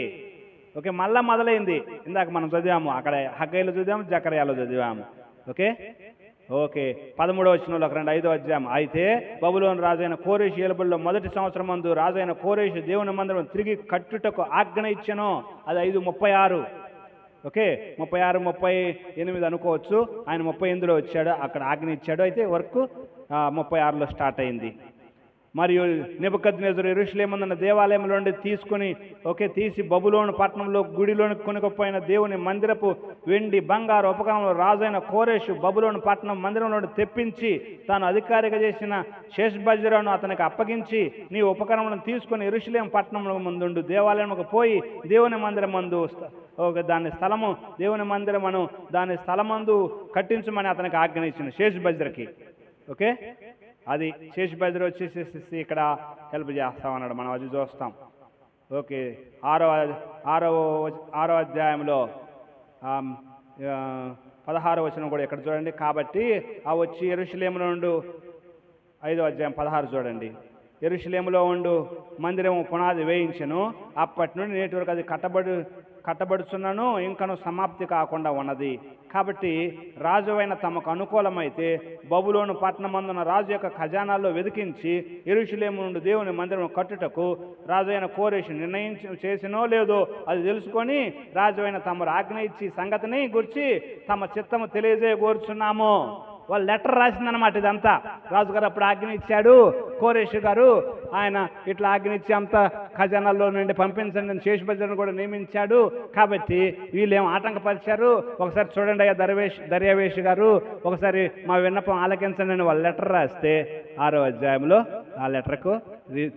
ఓకే, మళ్ళా మొదలైంది. ఇందాక మనం చదివాము, అక్కడ హగ్గయ్యలో చదివాము, జకర్యాలో చదివాము. ఓకే 13వ వచనంలోకి రండి. 5వ అధ్యాయం. అయితే బబులోను రాజైన కోరేషు ఏలుబడిలో మొదటి సంవత్సరం మందు రాజైన కోరేషు దేవుని మందిరం తిరిగి కట్టుటకు ఆజ్ఞ ఇచ్చెను. అది 5:36. ఓకే, 36 38 అనుకోవచ్చు. ఆయన 38లో వచ్చాడు, అక్కడ ఆజ్ఞ ఇచ్చాడు. అయితే వర్క్ 36లో స్టార్ట్ అయింది. మరియు నెబుకద్నెజరు యెరూషలేమున దేవాలయంలో నుండి తీసి బబులోను పట్టణంలో గుడిలోని కొనుకపోయిన దేవుని మందిరపు వెండి బంగారు ఉపకరణంలో రాజైన కోరేషు బబులోను పట్టణం మందిరంలో తెప్పించి తాను అధికారిగా చేసిన షేష్బజ్రాను అతనికి అప్పగించి, నీ ఉపకరణలను తీసుకుని యెరూషలేము పట్టణంలో ముందుండు దేవాలయంకు పోయి దేవుని మందిరం మందు దాని స్థలమందు కట్టించమని అతనికి ఆజ్ఞ ఇచ్చిన షేష్బజ్రకి. ఓకే, అది షేష్బజ్ర వచ్చేసేసి ఇక్కడ హెల్ప్ చేస్తామన్నాడు. మనం అది చూస్తాం. ఓకే, 6వ అధ్యాయంలో 16వ వచనం కూడా ఇక్కడ చూడండి. కాబట్టి ఆ వచ్చి యెరూషలేములో నుండి 5వ అధ్యాయం 16 చూడండి. యెరూషలేములో ఉండు మందిరం పునాది వేయించెను. అప్పటి నుండి నేటి వరకు అది కట్టబడుచున్నను ఇంకను సమాప్తి కాకుండా ఉన్నది. కాబట్టి రాజువైన తమకు అనుకూలమైతే బబులోను పట్టణమందున రాజు యొక్క ఖజానాల్లో వెతికించి యెరూషలేము నుండి దేవుని మందిరం కట్టుటకు రాజైన కోరేషు చేసినో లేదో అది తెలుసుకొని రాజువైన తమరు ఆజ్ఞ ఇచ్చి సంగతిని గురించి తమ చిత్తము తెలియజేయగోరుచున్నాము. వాళ్ళు లెటర్ రాసిందనమాట. ఇదంతా రాజుగారు అప్పుడు ఆజ్ఞ ఇచ్చాడు, కోరేషు గారు ఆయన ఇట్లా ఆజ్ఞ ఇచ్చి అంతా ఖజానాల్లో నుండి పంపించండి అని శేషుబద్రుని కూడా నియమించాడు. కాబట్టి వీళ్ళేం ఆటంకపరిచారు, ఒకసారి చూడండి అయ్యా దర్యావేషు గారు, ఒకసారి మా విన్నపం ఆలకించండి అని వాళ్ళు లెటర్ రాస్తే 6వ అధ్యాయంలో ఆ లెటర్కు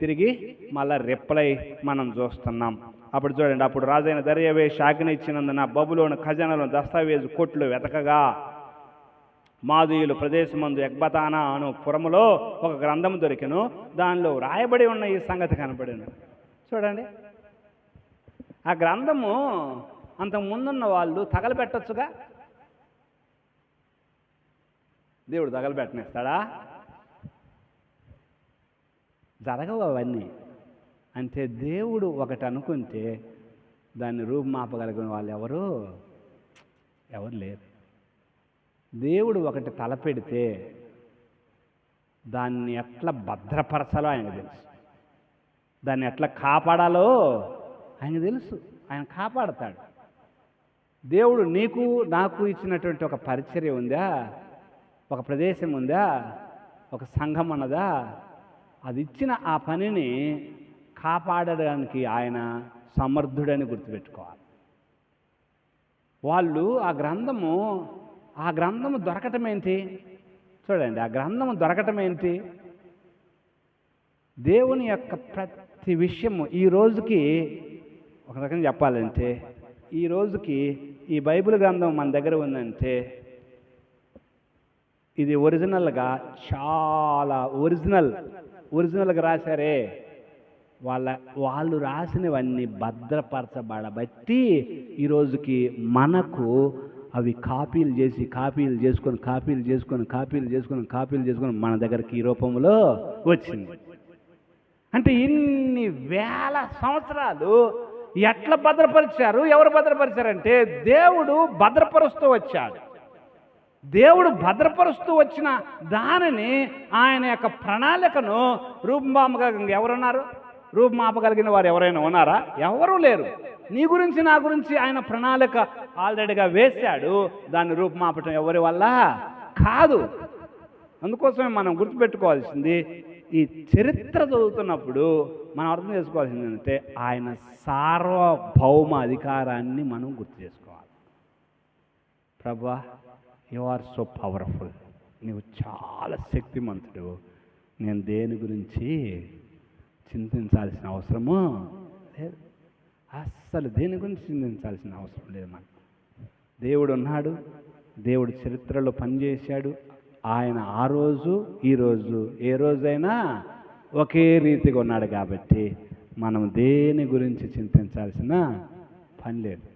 తిరిగి మళ్ళా రిప్లై మనం చూస్తున్నాం. అప్పుడు చూడండి, అప్పుడు రాజైన దర్యావేషు ఆజ్ఞ ఇచ్చినందున బబులోను ఖజానాలో దస్తావేజు కొట్లు వెతకగా మాదీయులు ప్రదేశమందు ఎగ్బతానా అను పురములో ఒక గ్రంథము దొరికెను, దానిలో రాయబడి ఉన్న ఈ సంగతి కనబడెను. చూడండి, ఆ గ్రంథము అంతకు ముందున్న వాళ్ళు తగలబెట్టచ్చుగా, దేవుడు తగలబెట్టనిస్తాడా? జరగవు అవన్నీ. అంటే దేవుడు ఒకటి అనుకుంటే దాన్ని రూపుమాపగలిగిన వాళ్ళు ఎవరు లేరు. దేవుడు ఒకటి తలపెడితే దాన్ని ఎట్లా భద్రపరచాలో ఆయనకు తెలుసు, దాన్ని ఎట్లా కాపాడాలో ఆయనకు తెలుసు. ఆయన కాపాడతాడు. దేవుడు నీకు నాకు ఇచ్చినటువంటి ఒక పరిచర్య ఉందా, ఒక ప్రదేశం ఉందా, ఒక సంఘం అన్నదా, అది ఇచ్చిన ఆ పనిని కాపాడడానికి ఆయన సమర్థుడని గుర్తుపెట్టుకోవాలి. వాళ్ళు ఆ గ్రంథము దొరకటం ఏంటి? చూడండి, ఆ గ్రంథము దొరకటం ఏంటి? దేవుని యొక్క ప్రతి విషయము ఈ రోజుకి ఒక రకంగా చెప్పాలంటే, ఈ రోజుకి ఈ బైబిల్ గ్రంథం మన దగ్గర ఉందంటే ఇది ఒరిజినల్గా చాలా ఒరిజినల్గా రాశారే. వాళ్ళు రాసినవన్నీ భద్రపరచబడబట్టి ఈరోజుకి మనకు అవి కాపీలు చేసుకొని మన దగ్గరికి ఈ రూపంలో వచ్చింది. అంటే ఇన్ని వేల సంవత్సరాలు ఎట్లా భద్రపరిచారు? ఎవరు భద్రపరిచారంటే దేవుడు భద్రపరుస్తూ వచ్చాడు. దేవుడు భద్రపరుస్తూ వచ్చిన దానిని ఆయన యొక్క ప్రణాళికను రూపుమాపగలిగిన వారు ఎవరైనా ఉన్నారా? ఎవరూ లేరు. నీ గురించి నా గురించి ఆయన ప్రణాళిక ఆల్రెడీగా వేశాడు. దాన్ని రూపుమాపటం ఎవరి వల్ల కాదు. అందుకోసమే మనం గుర్తుపెట్టుకోవాల్సింది, ఈ చరిత్ర చదువుతున్నప్పుడు మనం అర్థం చేసుకోవాల్సింది ఏంటంటే ఆయన సార్వభౌమ అధికారాన్ని మనం గుర్తు చేసుకోవాలి. ప్రభువా, యు ఆర్ సో పవర్ఫుల్, నీవు చాలా శక్తిమంతుడు, నేను దేని గురించి చింతించాల్సిన అవసరము లేదు. అస్సలు దేని గురించి చింతించాల్సిన అవసరం లేదు. మనకు దేవుడు ఉన్నాడు, దేవుడు చరిత్రలో పనిచేశాడు. ఆయన ఆ రోజు ఈరోజు ఏ రోజైనా ఒకే రీతిగా ఉన్నాడు. కాబట్టి మనం దేని గురించి చింతించాల్సిన పని లేదు.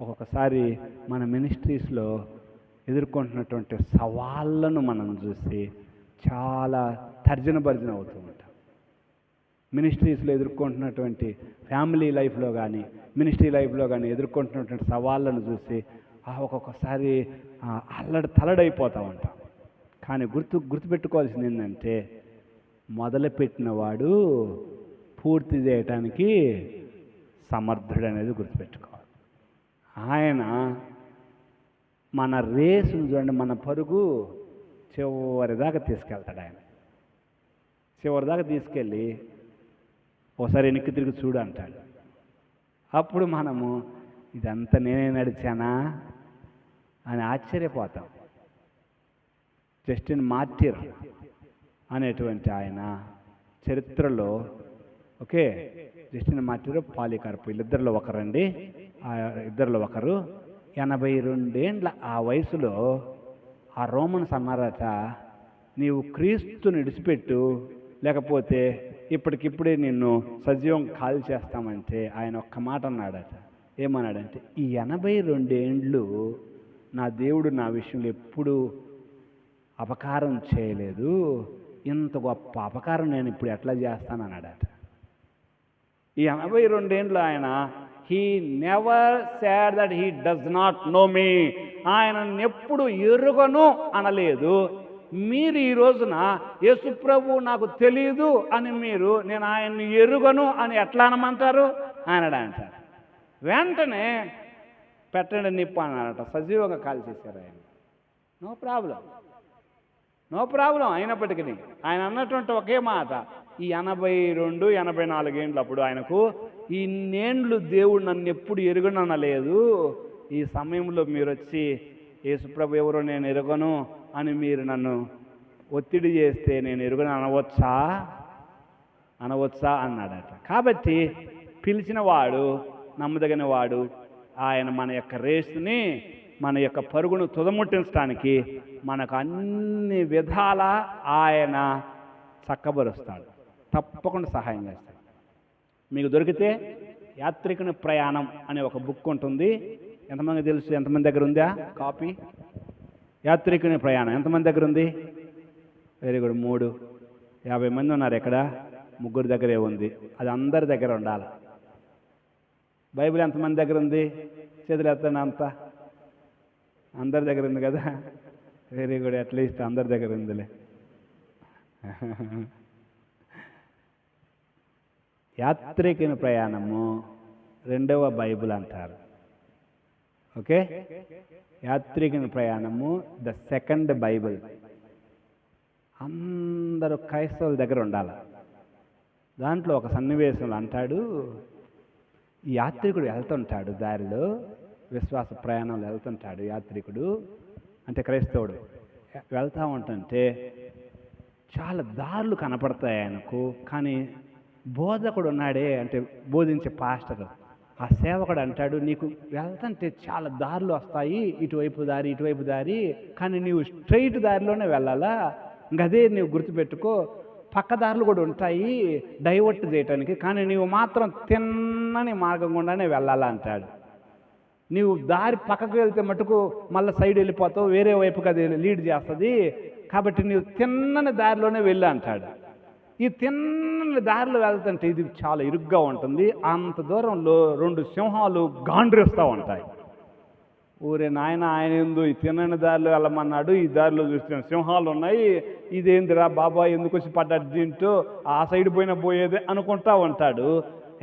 ఒక్కొక్కసారి మన మినిస్ట్రీస్లో ఎదుర్కొంటున్నటువంటి సవాళ్ళను మనం చూసి చాలా తర్జన భర్జన అవుతూ ఉంటాం. మినిస్ట్రీస్లో ఎదుర్కొంటున్నటువంటి ఫ్యామిలీ లైఫ్లో కానీ మినిస్ట్రీ లైఫ్లో కానీ ఎదుర్కొంటున్నటువంటి సవాళ్ళను చూసి ఒక్కొక్కసారి తలడైపోతూ ఉంటాం. కానీ గుర్తుపెట్టుకోవాల్సింది ఏంటంటే మొదలుపెట్టినవాడు పూర్తి చేయటానికి సమర్థుడు అనేది గుర్తుపెట్టుకోవాలి. ఆయన మన రేసును చూడండి, మన పరుగు చివరిదాకా తీసుకెళ్తాడు. ఆయన చివరిదాకా తీసుకెళ్ళి ఒకసారి వెనక్కి తిరిగి చూడు అంటాడు. అప్పుడు మనము ఇదంతా నేనే నడిచానా అని ఆశ్చర్యపోతాం. జస్టిన్ మార్టిర్ అనేటువంటి ఆయన చరిత్రలో జస్టిన్ మార్టిర్, పాలికార్పు వీళ్ళిద్దరిలో ఒకరండి. ఆ ఇద్దరిలో ఒకరు 82 ఏండ్ల ఆ వయసులో ఆ రోమన్స్ అన్నారట, నీవు క్రీస్తుని విడిచిపెట్టు, లేకపోతే ఇప్పటికిప్పుడే నిన్ను సజీవం కాల్ చేస్తామంటే ఆయన ఒక్క మాట అన్నాడట. ఏమన్నాడంటే, ఈ 82 ఏండ్లు నా దేవుడు నా విషయంలో ఎప్పుడు అపకారం చేయలేదు, ఇంత గొప్ప అపకారం నేను ఇప్పుడు ఎట్లా చేస్తానన్నాడట. ఈ 82 ఏండ్లు ఆయన he never said that he does not know me. ఆయన ఎప్పుడు ఎరుగను అనలేదు. మీరు ఈ రోజున యేసు ప్రభు నాకు తెలియదు అని నేను ఆయన్ని ఎరుగను అని ఎట్లా అనమంటారు? ఆయనడా అంటారు. వెంటనే పెట్టండి నిప్పు అన్నారట, సజీవంగా కాల్ చేశారు ఆయన. No problem. అయినప్పటికీ ఆయన అన్నటువంటి ఒకే మాట, ఈ 82, 84 ఏండ్లు అప్పుడు ఆయనకు, ఇన్నేండ్లు దేవుడు నన్ను ఎప్పుడు ఎరుగననలేదు. ఈ సమయంలో మీరు వచ్చి యేసుప్రభు ఎవరో నేను ఎరుగను అని మీరు నన్ను ఒత్తిడి చేస్తే నేను ఎరుగను అనవచ్చా అన్నాడట. కాబట్టి పిలిచిన వాడు నమ్మదగిన వాడు. ఆయన మన యొక్క రేసుని, మన యొక్క పరుగును తుదముట్టించడానికి మనకు అన్ని విధాల ఆయన చక్కబరుస్తాడు, తప్పకుండా సహాయం చేస్తాడు. మీకు దొరికితే యాత్రికుని ప్రయాణం అనే ఒక బుక్ ఉంటుంది. ఎంతమంది తెలుసు? ఎంతమంది దగ్గర ఉందా కాపీ? యాత్రికుని ప్రయాణం ఎంతమంది దగ్గర ఉంది? Very good. 50 మంది ఉన్నారు. ఎక్కడ? 3 దగ్గరే ఉంది. అది అందరి దగ్గర ఉండాలి. బైబిల్ ఎంతమంది దగ్గర ఉంది? చేతులు ఎత్తండి. అంతా అందరి దగ్గర ఉంది కదా? Very good. అట్లీస్ట్ అందరి దగ్గర ఉందిలే. యాత్రికుని ప్రయాణము 2వ బైబిల్ అంటారు. ఓకే, యాత్రికుని ప్రయాణము ద సెకండ్ బైబిల్. అందరూ క్రైస్తవుల దగ్గర ఉండాలి. దాంట్లో ఒక సన్నివేశంలో అంటాడు, ఈ యాత్రికుడు వెళ్తుంటాడు దారిలో, విశ్వాస ప్రయాణంలో వెళ్తుంటాడు యాత్రికుడు, అంటే క్రైస్తవుడు వెళ్తూ ఉంటుంటే చాలా దారులు కనపడతాయి ఆయనకు. కానీ బోధకుడు ఉన్నాడే, అంటే బోధించే పాస్టర్, ఆ సేవకుడు అంటాడు, నీకు వెళ్తుంటే చాలా దారులు వస్తాయి, ఇటువైపు దారి, కానీ నీవు స్ట్రైట్ దారిలోనే వెళ్ళాలా, ఇంకదే నీవు గుర్తుపెట్టుకో. పక్క దారులు కూడా ఉంటాయి డైవర్ట్ చేయటానికి, కానీ నీవు మాత్రం తిన్నని మార్గం గుండానే వెళ్ళాలా అంటాడు. నీవు దారి పక్కకు వెళ్తే మటుకు మళ్ళీ సైడ్ వెళ్ళిపోతావు, వేరే వైపుకి అది లీడ్ చేస్తుంది. కాబట్టి నీవు తిన్నని దారిలోనే వెళ్ళి అంటాడు. ఈ తిన్నని దారిలో వెళ్తుంటే ఇది చాలా ఇరుగ్గా ఉంటుంది. అంత దూరంలో 2 సింహాలు గాండ్రిస్తూ ఉంటాయి. ఊరే నాయన, ఆయన ఎందు ఈ తిన్నని దారిలో వెళ్ళమన్నాడు, ఈ దారిలో చూస్తే సింహాలు ఉన్నాయి, ఇదేందిరా బాబా ఎందుకు వచ్చి పడ్డాడు దీంట్లో, ఆ సైడ్ పోయేదే అనుకుంటా ఉంటాడు.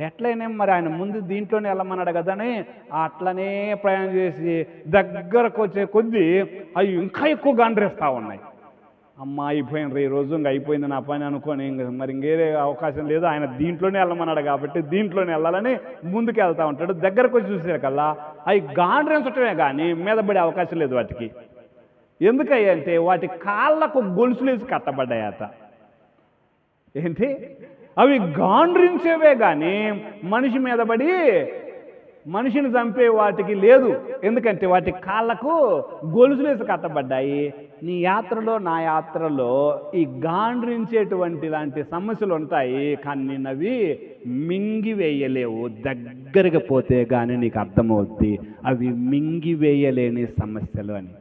ఎట్లయినా మరి ఆయన ముందు దీంట్లోనే వెళ్ళమన్నాడు కదా అని అట్లనే ప్రయాణం చేసి దగ్గరకు వచ్చే కొద్దీ అవి ఇంకా ఎక్కువ గాండ్రేస్తూ ఉన్నాయి. అమ్మ అయిపోయినరు ఈ రోజు, ఇంకా అయిపోయింది నా పని అనుకొని, మరి ఇంకేరే అవకాశం లేదు, ఆయన దీంట్లోనే వెళ్ళమన్నాడు కాబట్టి దీంట్లోనే వెళ్ళాలని ముందుకు వెళ్తూ ఉంటాడు. దగ్గరకు వచ్చి చూసేకల్లా అవి గాండ్రించటమే కానీ మీద పడే అవకాశం లేదు వాటికి. ఎందుకంటే వాటి కాళ్ళకు గొలుసులేసి కట్టబడ్డాయట. ఏంటి? అవి గాండ్రించేవే కానీ మనిషి మీద పడి మనిషిని చంపే వాటికి లేదు. ఎందుకంటే వాటి కాళ్ళకు గొలుసులేసి కట్టబడ్డాయి. నీ యాత్రలో నా యాత్రలో ఈ గాండ్రించేటువంటి లాంటి సమస్యలు ఉంటాయి, కానీ నిన్నవి మింగివేయలేవు. దగ్గరగా పోతే కానీ నీకు అర్థమవుద్ది అవి మింగివేయలేని సమస్యలు అని.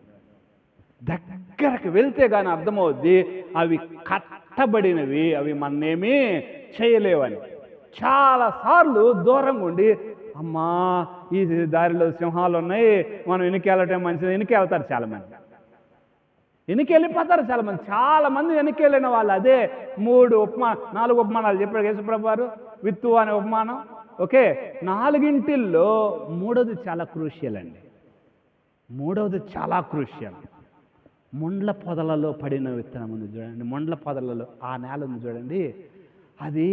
దగ్గరకు వెళ్తే కానీ అర్థమవుద్ది అవి కట్టబడినవి, అవి మన్నేమీ చేయలేవని. చాలాసార్లు దూరంగా ఉండి, అమ్మా ఈ దారిలో సింహాలు ఉన్నాయి, మనం వెనక్కి వెళ్ళటం మంచిది, వెనక్కి వెళ్తారు చాలామంది, వెనక్కి వెళ్ళిపోతారు చాలామంది. చాలామంది వెనక్కి వెళ్ళిన వాళ్ళు అదే 4 ఉపమానాలు చెప్పాడు యేసుప్రభు వారు. విత్తు అనే ఉపమానం. ఓకే, 4ంటిల్లో 3వది చాలా క్రూషియల్ అండి. 3వది చాలా క్రూషియల్. ముండ్ల పొదలలో పడిన విత్తనం ఉంది చూడండి, ముండ్ల పొదలలో ఆ నేల ఉంది చూడండి, అది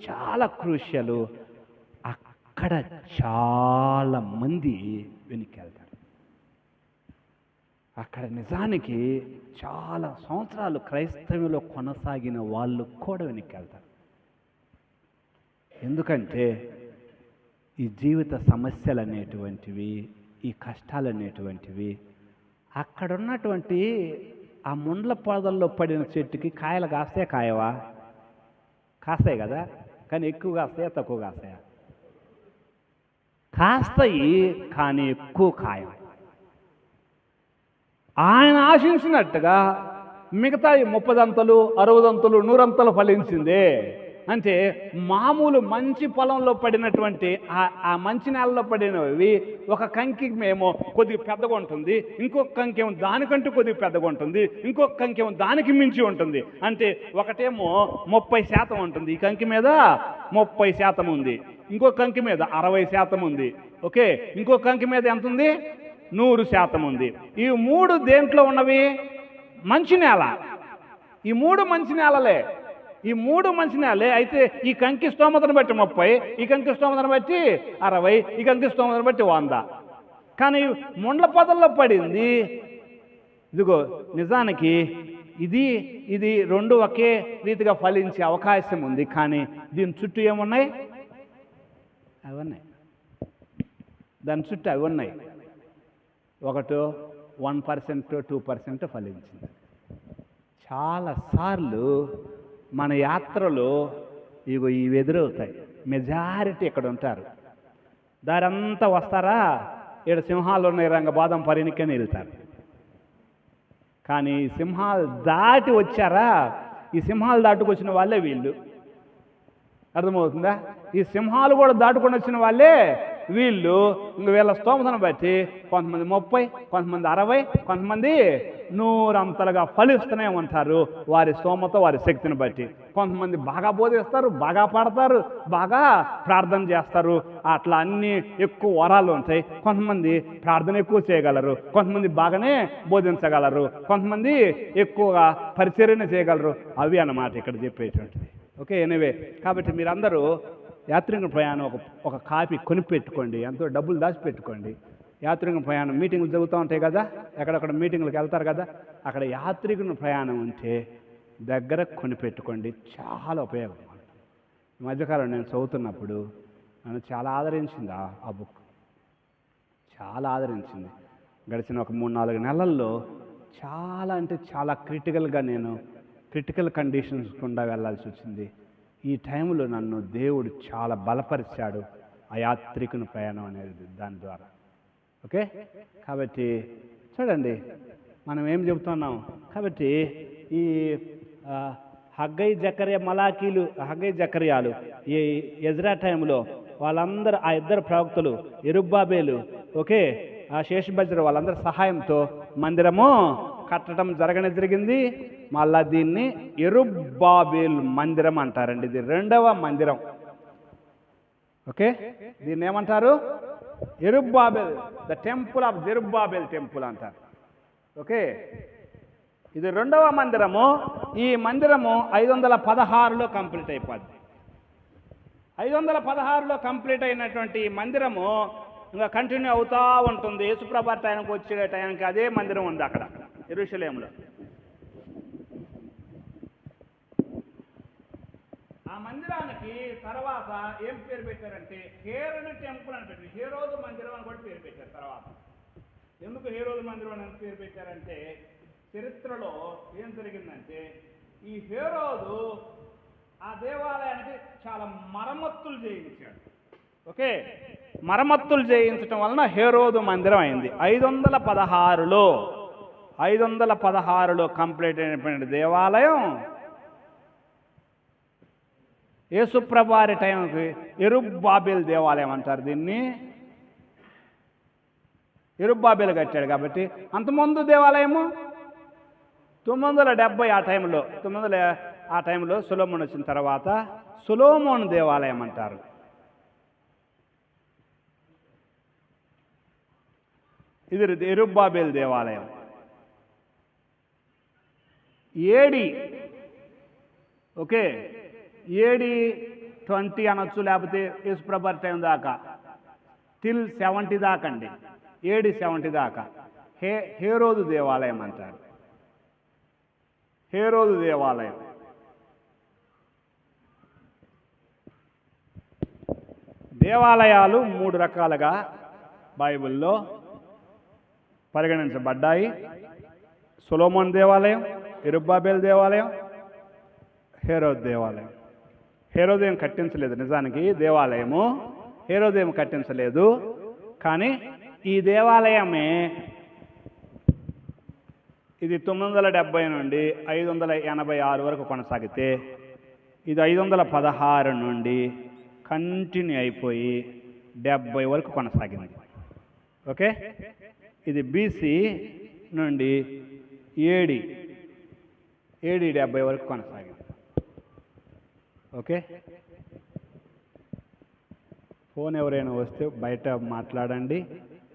చాలా క్రూషియల్. అక్కడ చాలా మంది వెనక్కి వెళ్తారు. అక్కడ నిజానికి చాలా సంవత్సరాలు క్రైస్తవ్యంలో కొనసాగిన వాళ్ళు కూడా వెనక్కి వెళ్తారు. ఎందుకంటే ఈ జీవిత సమస్యలు అనేటువంటివి, ఈ కష్టాలు అనేటువంటివి, అక్కడ ఉన్నటువంటి ఆ ముండ్ల పొదల్లో పడిన చెట్టుకి కాయలు కాస్తాయా కాయవా? కాస్తాయి కదా, కానీ ఎక్కువ కాస్తాయా తక్కువ కాస్తాయా? కాస్తాయి, కానీ ఎక్కువ కాయం. ఆయన ఆశించినట్టుగా మిగతా 30 దంతలు 60 దంతలు 100 అంతలు ఫలించిందే, అంటే మామూలు మంచి పొలంలో పడినటువంటి ఆ మంచి నేలలో పడినవి ఒక కంకిమేమో కొద్దిగా పెద్దగా ఉంటుంది, ఇంకొక కంకేమో దానికంటూ కొద్దిగా పెద్దగా ఉంటుంది, ఇంకొక కంకేమో దానికి మించి ఉంటుంది. అంటే ఒకటేమో 30% ఉంటుంది, ఈ కంకి మీద 30% ఉంది, ఇంకొక కంకి మీద 60% ఉంది. ఓకే, ఇంకొక కంకి మీద ఎంత ఉంది? 100% ఉంది. ఈ 3 దేంట్లో ఉన్నవి? మంచి నేల. ఈ 3 మంచి నేలలే. ఈ 3 మంచి నేలే. అయితే ఈ కంకి స్తోమతను బట్టి 30, ఈ కంకి స్తోమతను బట్టి 60, ఈ కంకి స్తోమతను బట్టి 100. కానీ ముండ్ల పొదల్లో పడింది, ఇదిగో నిజానికి ఇది రెండు ఒకే రీతిగా ఫలించే అవకాశం ఉంది. కానీ దీని చుట్టూ ఏమున్నాయి? అవి ఉన్నాయి. దాని చుట్టూ అవి ఉన్నాయి. ఒకటో 1%, 2% ఫలించింది. చాలాసార్లు మన యాత్రలో ఇవి ఎదురవుతాయి. మెజారిటీ ఇక్కడ ఉంటారు, దారంతా వస్తారా, ఇక్కడ సింహాలు ఉన్నాయి, రంగబాదం పరినికని వెళ్తారు. కానీ ఈ సింహాలు దాటి వచ్చారా, ఈ సింహాలు దాటుకొచ్చిన వాళ్ళే వీళ్ళు. అర్థమవుతుందా? ఈ సింహాలు కూడా దాటుకొని వచ్చిన వాళ్ళే వీళ్ళు. ఇంక వీళ్ళ స్తోమతను బట్టి కొంతమంది 30, కొంతమంది 60, కొంతమంది 100 అంతలుగా ఫలిస్తూనే ఉంటారు, వారి స్తోమత, వారి శక్తిని బట్టి. కొంతమంది బాగా బోధిస్తారు, బాగా పాడతారు, బాగా ప్రార్థన చేస్తారు, అట్లా అన్నీ ఎక్కువ వరాలు ఉంటాయి. కొంతమంది ప్రార్థన ఎక్కువ చేయగలరు, కొంతమంది బాగానే బోధించగలరు, కొంతమంది ఎక్కువగా పరిచర్యను చేయగలరు. అవి అన్నమాట ఇక్కడ చెప్పేటువంటిది. ఓకే, ఎనీవే, కాబట్టి మీరందరూ యాత్రికుల ప్రయాణం ఒక కాపీ కొనిపెట్టుకోండి, ఎంతో డబ్బులు దాచిపెట్టుకోండి. యాత్రికుల ప్రయాణం మీటింగ్లు జరుగుతూ ఉంటాయి కదా, ఎక్కడెక్కడ మీటింగ్లకు వెళ్తారు కదా, అక్కడ యాత్రికుల ప్రయాణం ఉంటే దగ్గర కొనిపెట్టుకోండి, చాలా ఉపయోగం. ఈ మధ్యకాలం నేను చదువుతున్నప్పుడు నన్ను చాలా ఆదరించింది ఆ బుక్, చాలా ఆదరించింది. గడిచిన ఒక 3-4 నెలల్లో చాలా అంటే చాలా క్రిటికల్ కండిషన్స్ గుండా వెళ్ళాల్సి వచ్చింది. ఈ టైంలో నన్ను దేవుడు చాలా బలపరిచాడు, ఆ యాత్రికుని ప్రయాణం అనేది దాని ద్వారా. ఓకే, కాబట్టి చూడండి మనం ఏం చెబుతున్నాం. కాబట్టి ఈ హగ్గై జకర్యాలు ఈ ఎజ్రా టైంలో వాళ్ళందరూ, ఆ ఇద్దరు ప్రవక్తలు యెరుబ్బయలు, ఓకే, ఆ శేషబజ్ర వాళ్ళందరి సహాయంతో మందిరము కట్టడం జరిగింది. మళ్ళా దీన్ని యెరుబ్బయలు మందిరం అంటారండి. ఇది 2వ మందిరం. ఓకే, దీన్ని ఏమంటారు? యెరుబ్బయలు, ద టెంపుల్ ఆఫ్ జెరుబ్బయలు టెంపుల్ అంటారు. ఓకే, ఇది 2వ మందిరము. ఈ మందిరము 516లో కంప్లీట్ అయిపోద్ది. 516లో కంప్లీట్ అయినటువంటి ఈ మందిరము ఇంకా కంటిన్యూ అవుతూ ఉంటుంది. యేసుప్రభు టైంకి వచ్చే టైంకి అదే మందిరం ఉంది అక్కడ యెరూషలేములో. ఆ మందిరానికి తర్వాత ఏం పేరు పెట్టారంటే హేరోదు టెంపుల్ అని పెట్టారు. హేరోదు మందిరం అని కూడా పేరు పెట్టారు తర్వాత. ఎందుకు హేరోదు మందిరం అని పేరు పెట్టారంటే చరిత్రలో ఏం జరిగిందంటే ఈ హేరోదు ఆ దేవాలయానికి చాలా మరమ్మతులు చేయించాడు. ఓకే, మరమ్మతులు చేయించడం వలన హేరోదు మందిరం అయింది. 516లో కంప్లీట్ అయినటువంటి దేవాలయం యేసుప్రభు వారి టైంకి యెరుబ్బయలు దేవాలయం అంటారు. దీన్ని యెరుబ్బయలు కట్టాడు. కాబట్టి అంతకుముందు దేవాలయము 970 ఆ టైంలో సొలొమోను వచ్చిన తర్వాత సొలొమోను దేవాలయం అంటారు. ఇది యెరుబ్బయలు దేవాలయం. ఏడి, ఓకే, ఏడి 20 అనొచ్చు, లేకపోతే యేసుప్రభు టైం దాకా టిల్ 70 దాకా అండి. ఏడి 70 దాకా హేరోదు దేవాలయం అంటారు. హేరోదు దేవాలయం. దేవాలయాలు 3 రకాలుగా బైబిల్లో పరిగణించబడ్డాయి. సొలొమోను దేవాలయం, యెరుబ్బయలు దేవాలయం, హేరోదు దేవాలయం. హేరోదు ఏం కట్టించలేదు నిజానికి దేవాలయము, హేరోదు ఏం కట్టించలేదు. కానీ ఈ దేవాలయమే ఇది 970 నుండి 586 వరకు కొనసాగితే ఇది 516 నుండి కంటిన్యూ అయిపోయి 70 వరకు కొనసాగింది. ఓకే, ఇది బీసీ నుండి ఏడి 70 వరకు కొనసాగింది. ఓకే, ఫోన్ ఎవరైనా వస్తే బయట మాట్లాడండి,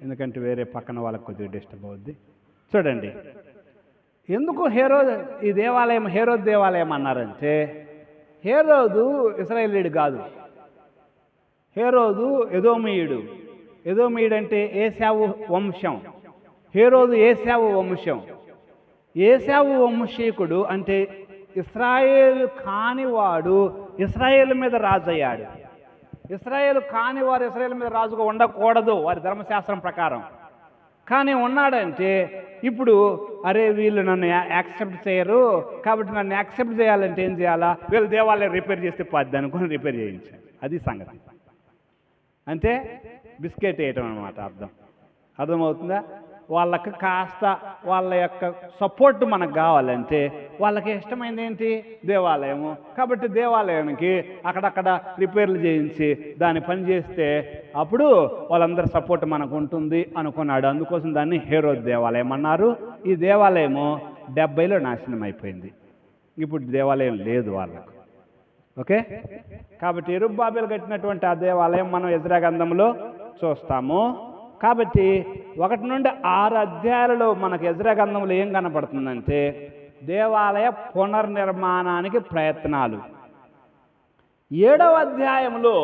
ఎందుకంటే వేరే పక్కన వాళ్ళకి కొద్దిగా డిస్టర్బ్ అవుద్ది. చూడండి, ఎందుకు ఈ దేవాలయం హేరోదు దేవాలయం అన్నారంటే, హేరోదు ఇశ్రాయేలీయుడు కాదు, హేరోదు ఎదోమీయుడు. ఎదోమీయుడు అంటే ఏశావు వంశం, హేరోదు ఏశావు వంశం. ఏశావు వంశీకుడు అంటే ఇశ్రాయేలు కానివాడు ఇశ్రాయేల్ మీద రాజు అయ్యాడు. ఇశ్రాయేలు కానివారు ఇశ్రాయేల్ మీద రాజుగా ఉండకూడదు వారి ధర్మశాస్త్రం ప్రకారం. కానీ ఉన్నాడంటే ఇప్పుడు అరే వీళ్ళు నన్ను యాక్సెప్ట్ చేయరు, కాబట్టి నన్ను యాక్సెప్ట్ చేయాలంటే ఏం చేయాలా, వీళ్ళు దేవాలయం రిపేర్ చేస్తే పద్ది అనుకుని రిపేర్ చేయించారు. అది సంగతి. అంటే బిస్కెట్ వేయటం అనమాట అర్థమవుతుందా? వాళ్ళకి కాస్త వాళ్ళ యొక్క సపోర్ట్ మనకు కావాలంటే వాళ్ళకి ఇష్టమైంది ఏంటి, దేవాలయము. కాబట్టి దేవాలయానికి అక్కడక్కడ రిపేర్లు చేయించి దాన్ని పని చేస్తే అప్పుడు వాళ్ళందరి సపోర్ట్ మనకు ఉంటుంది అనుకున్నాడు. అందుకోసం దాన్ని హేరోదు దేవాలయం అన్నారు. ఈ దేవాలయము 70లో నాశనం అయిపోయింది. ఇప్పుడు దేవాలయం లేదు వాళ్ళకు. ఓకే, కాబట్టి యెరుబ్బయలు కట్టినటువంటి ఆ దేవాలయం మనం ఎజ్రా గ్రంథంలో చూస్తాము. కాబట్టి 1 నుండి 6 అధ్యాయాలలో మనకు ఎజ్రా గ్రంథంలో ఏం కనపడుతుందంటే దేవాలయ పునర్నిర్మాణానికి ప్రయత్నాలు. 7వ అధ్యాయంలో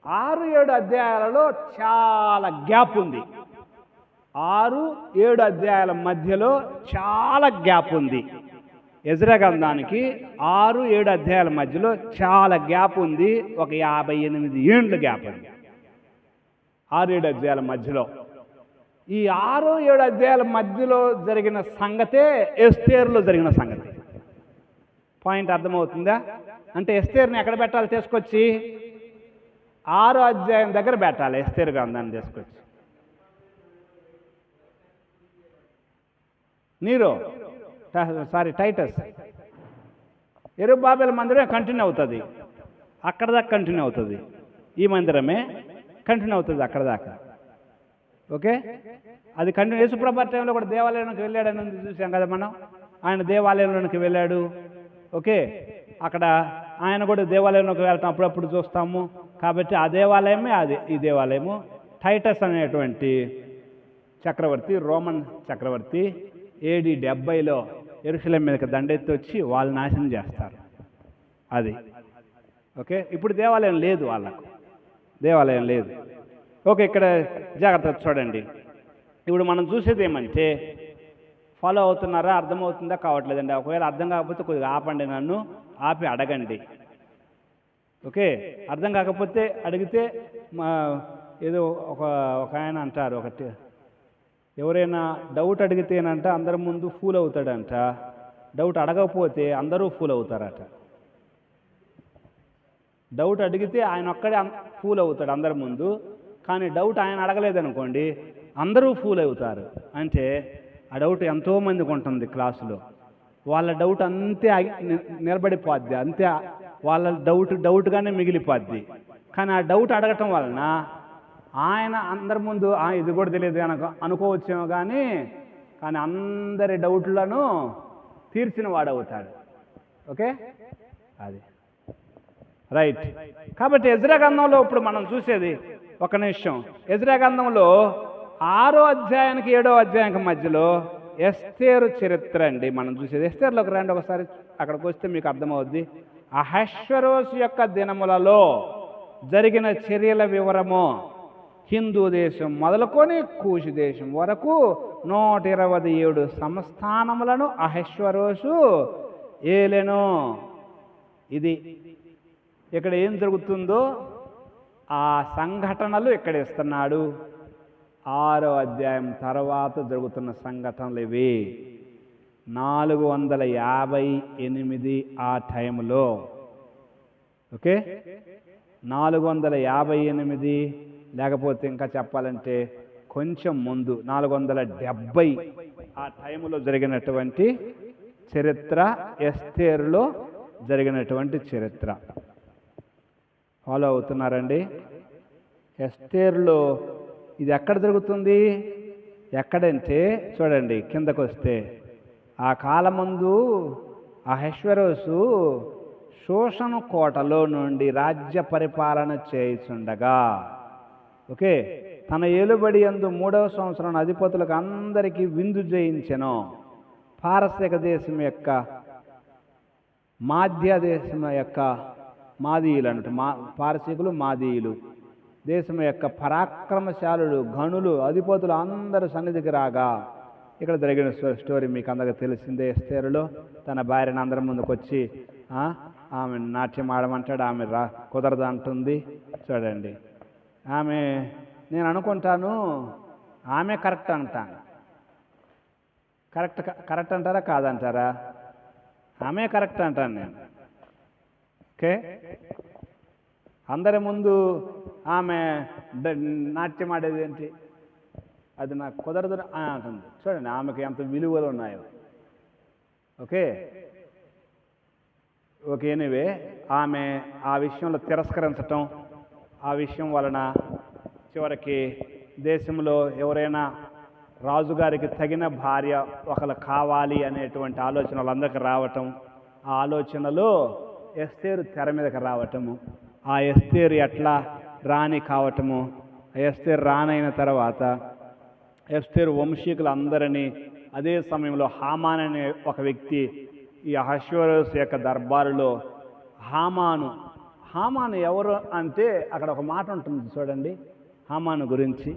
6-7 అధ్యాయాలలో చాలా గ్యాప్ ఉంది. 6-7 అధ్యాయాల మధ్యలో చాలా గ్యాప్ ఉంది. ఎజ్రా గ్రంథానికి 6-7 అధ్యాయాల మధ్యలో చాలా గ్యాప్ ఉంది. ఒక 58 ఏండ్ల గ్యాప్ ఉంది 6-7 అధ్యాయాల మధ్యలో. ఈ 6-7 అధ్యాయాల మధ్యలో జరిగిన సంగతే ఎస్తేరులో జరిగిన సంగతి. పాయింట్ అర్థమవుతుందా? అంటే ఎస్తేరుని ఎక్కడ పెట్టాలి, తీసుకొచ్చి 6వ అధ్యాయం దగ్గర పెట్టాలి. ఎస్తేరు గ్రంథాన్ని తీసుకొచ్చి టైటస్ యెరుబ్బయలు మందిరమే కంటిన్యూ అవుతుంది, అక్కడ దాకా కంటిన్యూ అవుతుంది. ఈ మందిరమే కంటిన్యూ అవుతుంది అక్కడ దాకా. ఓకే, అది కంటిన్యూ. యేసుప్రభు టైంలో కూడా దేవాలయంలోకి వెళ్ళాడని చూసాం కదా మనం. ఆయన దేవాలయంలోనికి వెళ్ళాడు. ఓకే, అక్కడ ఆయన కూడా దేవాలయంలోకి వెళ్ళటం అప్పుడప్పుడు చూస్తాము. కాబట్టి ఆ దేవాలయమే ఈ దేవాలయము. టైటస్ అనేటువంటి చక్రవర్తి, రోమన్ చక్రవర్తి AD 70లో యెరూషలేము మీదకి దండెత్తి వచ్చి వాళ్ళు నాశనం చేస్తారు. అది ఓకే. ఇప్పుడు దేవాలయం లేదు, వాళ్ళకు దేవాలయం లేదు. ఓకే, ఇక్కడ జాగ్రత్తగా చూడండి. ఇప్పుడు మనం చూసేది ఏమంటే, ఫాలో అవుతున్నారా, అర్థమవుతుందా కావట్లేదండి. ఒకవేళ అర్థం కాకపోతే కొద్దిగా ఆపండి, నన్ను ఆపి అడగండి. ఓకే, అర్థం కాకపోతే అడిగితే ఏదో ఒక ఆయన అంటారు, ఒకటి ఎవరైనా డౌట్ అడిగితేనంట అందరి ముందు ఫూల్ అవుతాడంట, డౌట్ అడగకపోతే అందరూ ఫూల్ అవుతారట. డౌట్ అడిగితే ఆయన ఒక్కడే ఫూల్ అవుతాడు అందరి ముందు, కానీ డౌట్ ఆయన అడగలేదనుకోండి అందరూ ఫూల్ అవుతారు. అంటే ఆ డౌట్ ఎంతోమందికి ఉంటుంది క్లాసులో, వాళ్ళ డౌట్ అంతే నిలబడిపోద్ది, అంతే వాళ్ళ డౌట్గానే మిగిలిపోద్ది. కానీ ఆ డౌట్ అడగటం వలన ఆయన అందరి ముందు ఇది కూడా తెలియదు అనుకోవచ్చేమో, కానీ అందరి డౌట్లను తీర్చిన వాడవుతాడు. ఓకే, అది రైట్. కాబట్టి ఎజ్రా గ్రంథంలో ఇప్పుడు మనం చూసేది ఒక నిమిషం. ఎజ్రా గ్రంథంలో 6వ అధ్యాయానికి 7వ అధ్యాయానికి మధ్యలో ఎస్తేరు చరిత్ర అండి మనం చూసేది. ఎస్తేరులోకి రండి ఒకసారి, అక్కడికి వస్తే మీకు అర్థమవుద్ది. అహష్వేరోషు యొక్క దినములలో జరిగిన చర్యల వివరము. హిందూ దేశం మొదలుకొని కూషు దేశం వరకు 127 సంస్థానములను అహష్వేరోషు ఏలెను. ఇది ఇక్కడ ఏం జరుగుతుందో ఆ సంఘటనలు ఇక్కడ ఇస్తున్నాడు. 6వ అధ్యాయం తర్వాత జరుగుతున్న సంఘటనలు ఇవి. 458 ఆ టైంలో. ఓకే, 458 లేకపోతే ఇంకా చెప్పాలంటే కొంచెం ముందు 470 ఆ టైంలో జరిగినటువంటి చరిత్ర ఎస్తేరులో జరిగినటువంటి చరిత్ర. ఫాలో అవుతున్నారండి? ఎస్తేరులో ఇది ఎక్కడ జరుగుతుంది? ఎక్కడంటే చూడండి, కిందకు వస్తే ఆ కాలమందు అహష్వేరోషు శోషణ కోటలో నుండి రాజ్య పరిపాలన చేయుచుండగా, ఓకే, తన ఏలుబడి యందు 3వ సంవత్సరం అధిపతులకు అందరికీ విందు చేయించెను. పారసీక దేశం యొక్క మాధ్య దేశం యొక్క మాదీయులు అన్నట్టు, పారసీకులు మాదీయులు దేశం యొక్క పరాక్రమశాలులు, గనులు, అధిపతులు అందరూ సన్నిధికి రాగా, ఇక్కడ జరిగిన స్టోరీ మీకు అందరికీ తెలిసిందే. ఎస్తేరులో తన భార్యను అందరి ముందుకు వచ్చి ఆమె నాట్యం ఆడమంటాడు, ఆమె కుదరదు అంటుంది. చూడండి, ఆమె, నేను అనుకుంటాను ఆమె కరెక్ట్ అంటాను. కరెక్ట్ అంటారా కాదంటారా? ఆమె కరెక్ట్ అంటాను నేను. ఓకే, అందరి ముందు ఆమె నాట్యం ఆడేది ఏంటి? అది నాకు కుదరదు అంటుంది. చూడండి ఆమెకి ఎంత విలువలు ఉన్నాయో. ఓకే, ఎనివే ఆమె ఆ విషయంలో తిరస్కరించటం, ఆ విషయం వలన చివరికి దేశంలో ఎవరైనా రాజుగారికి తగిన భార్య ఒకరు కావాలి అనేటువంటి ఆలోచన వాళ్ళందరికీ రావటం, ఆ ఆలోచనలో ఎస్తేరు తెర మీదకి రావటము, ఆ ఎస్తేరు ఎట్లా రాణి కావటము, ఎస్తేరు రాణైన తర్వాత ఎస్తేరు వంశీకులందరినీ, అదే సమయంలో హామాన్ అనే ఒక వ్యక్తి ఈ అహష్వేరోషు యొక్క దర్బారులో హామాను ఎవరు అంటే అక్కడ ఒక మాట ఉంటుంది చూడండి హామాను గురించి.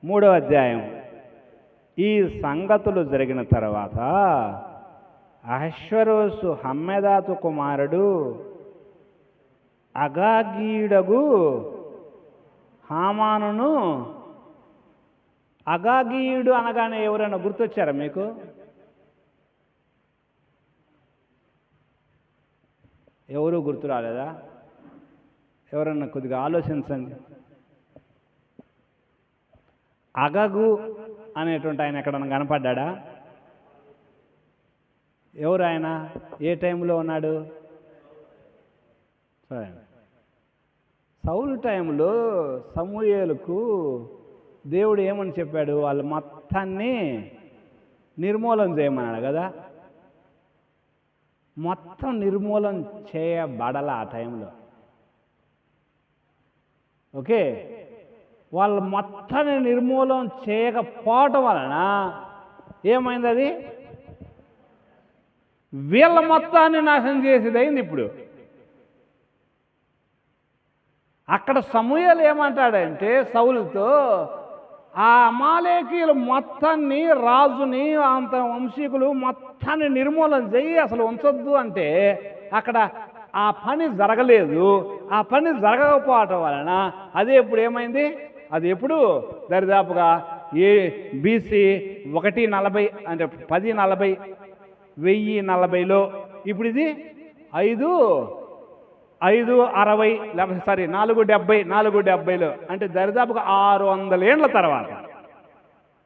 మూడవ అధ్యాయం. ఈ సంగతులు జరిగిన తర్వాత అహష్వేరోషు హమ్మెదాతు కుమారుడు అగాగీయుడగు హామానును, అగాగీయుడు అనగానే ఎవరైనా గుర్తొచ్చారా మీకు? ఎవరు గుర్తు రాలేదా? ఎవరన్నా కొద్దిగా ఆలోచించండి. అగగు అనేటువంటి ఆయన ఎక్కడన్నా కనపడ్డా? ఎవరు ఆయన? ఏ టైంలో ఉన్నాడు? సౌలు టైంలో సమూయేలుకు దేవుడు ఏమని చెప్పాడు? వాళ్ళ మొత్తాన్ని నిర్మూలన చేయమన్నాడు కదా. మొత్తం నిర్మూలన చేయబడాల ఆ టైంలో. ఓకే, వాళ్ళు మొత్తాన్ని నిర్మూలన చేయకపోవటం వలన ఏమైంది? అది వీళ్ళ మొత్తాన్ని నాశనం చేసేది అయింది. ఇప్పుడు అక్కడ సమూయేలు ఏమంటాడంటే సౌలుతో, ఆ అమాలేకీయులు మొత్తాన్ని, రాజుని, అంత వంశీకులు మొత్తాన్ని నిర్మూలన చేయి, అసలు ఉంచొద్దు అంటే అక్కడ ఆ పని జరగలేదు. ఆ పని జరగకపోవటం వలన అదే ఇప్పుడు ఏమైంది? అది ఎప్పుడు దరిదాపుగా BC 140 అంటే 1040 1040లో, ఇప్పుడు ఇది 560 లేకపోతే 470లో, అంటే దరిదాపుగా 600 ఏండ్ల తర్వాత.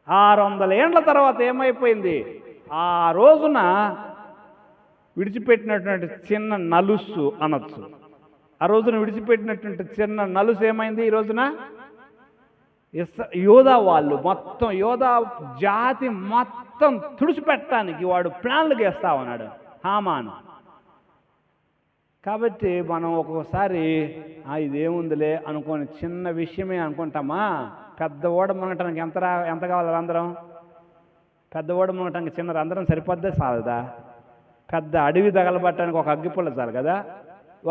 600 ఏండ్ల తర్వాత ఏమైపోయింది? ఆ రోజున విడిచిపెట్టినటువంటి చిన్న నలుసు అనొచ్చు. ఆ రోజున విడిచిపెట్టినటువంటి చిన్న నలుసు ఏమైంది? ఈ రోజున యోధా వాళ్ళు మొత్తం, యోధా జాతి మొత్తం తుడిచిపెట్టడానికి వాడు ప్లాన్లు వేస్తా ఉన్నాడు హామాను. కాబట్టి మనం ఒక్కొక్కసారి ఇదేముందిలే అనుకోని చిన్న విషయమే అనుకుంటామా? పెద్ద ఓడ మునగటానికి ఎంత కావాలి? అందరం పెద్ద ఓడ మునగటానికి చిన్న రంధ్రం సరిపోద్దే చాలదా? పెద్ద అడవి తగలబట్టడానికి ఒక అగ్గిపుల్ల చాలు కదా.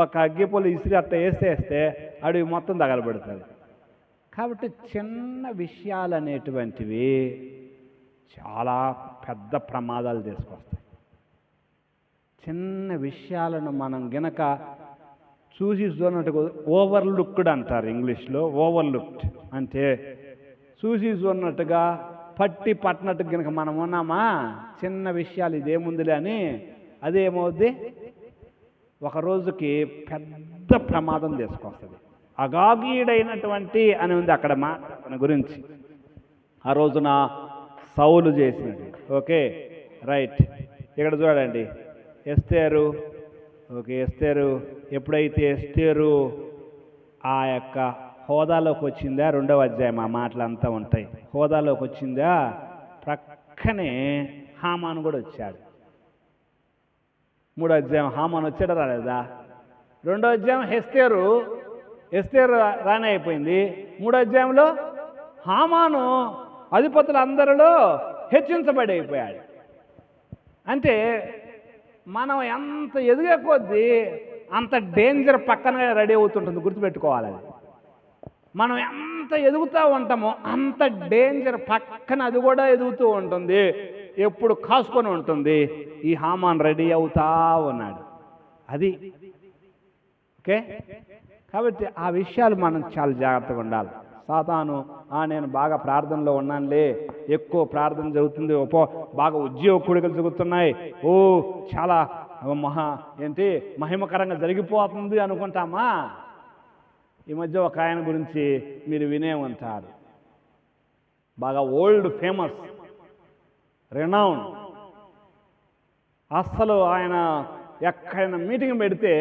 ఒక అగ్గిపుల్ల ఇసిరి అట్ట వేస్తే అడవి మొత్తం తగలబడుతుంది. కాబట్టి చిన్న విషయాలు అనేటువంటివి చాలా పెద్ద ప్రమాదాలు తీసుకొస్తాయి. చిన్న విషయాలను మనం గనక చూసి చూడనట్టుగా ఓవర్లుక్డ్ అంటారు ఇంగ్లీష్లో. ఓవర్లుక్డ్ అంటే చూసి చూడనట్టుగా, పట్టినట్టుగా కనుక మనం ఉన్నామా, చిన్న విషయాలు ఇదేముందిలే అని, అదేమవుద్ది? ఒక రోజుకి పెద్ద ప్రమాదం తీసుకొస్తుంది. అగాగీయుడైనటువంటి అని ఉంది అక్కడ మాట మన గురించి. ఆ రోజున సౌలు చేసినది. Okay, right. ఇక్కడ చూడండి, ఎస్తేరు. ఓకే, ఎస్తేరు ఎప్పుడైతే ఎస్తేరు ఆ యొక్క హోదాలోకి వచ్చిందా, 2వ అధ్యాయం ఆ మాటలంతా ఉంటాయి. హోదాలోకి వచ్చిందా, ప్రక్కనే హామాను కూడా వచ్చాడు. 3వ అధ్యాయం హామాను వచ్చాడా రాలేదా? 2వ అధ్యాయం ఎస్తేరు రాని అయిపోయింది. 3వ అధ్యాయంలో హామాను అధిపతులందరిలో హెచ్చించబడి అయిపోయాడు. అంటే మనం ఎంత ఎదిగే కొద్దీ అంత డేంజర్ పక్కనే రెడీ అవుతుంటుంది, గుర్తుపెట్టుకోవాలి. అది మనం ఎంత ఎదుగుతూ ఉంటామో అంత డేంజర్ పక్కన అది కూడా ఎదుగుతూ ఉంటుంది, ఎప్పుడు కాసుకొని ఉంటుంది. ఈ హామాన్ రెడీ అవుతా ఉన్నాడు. అది ఓకే. కాబట్టి ఆ విషయాలు మనం చాలా జాగ్రత్తగా ఉండాలి. సాతాను నేను బాగా ప్రార్థనలో ఉన్నానులే, ఎక్కువ ప్రార్థన జరుగుతుంది, బాగా ఉద్యోగ కూడికలు జరుగుతున్నాయి, చాలా మహిమకరంగా జరిగిపోతుంది అనుకుంటామా? ఈ మధ్య ఒక ఆయన గురించి మీరు వినే ఉంటారు, బాగా ఓల్డ్ ఫేమస్ రెనౌన్. అస్సలు ఆయన ఎక్కడైనా మీటింగ్ పెడితే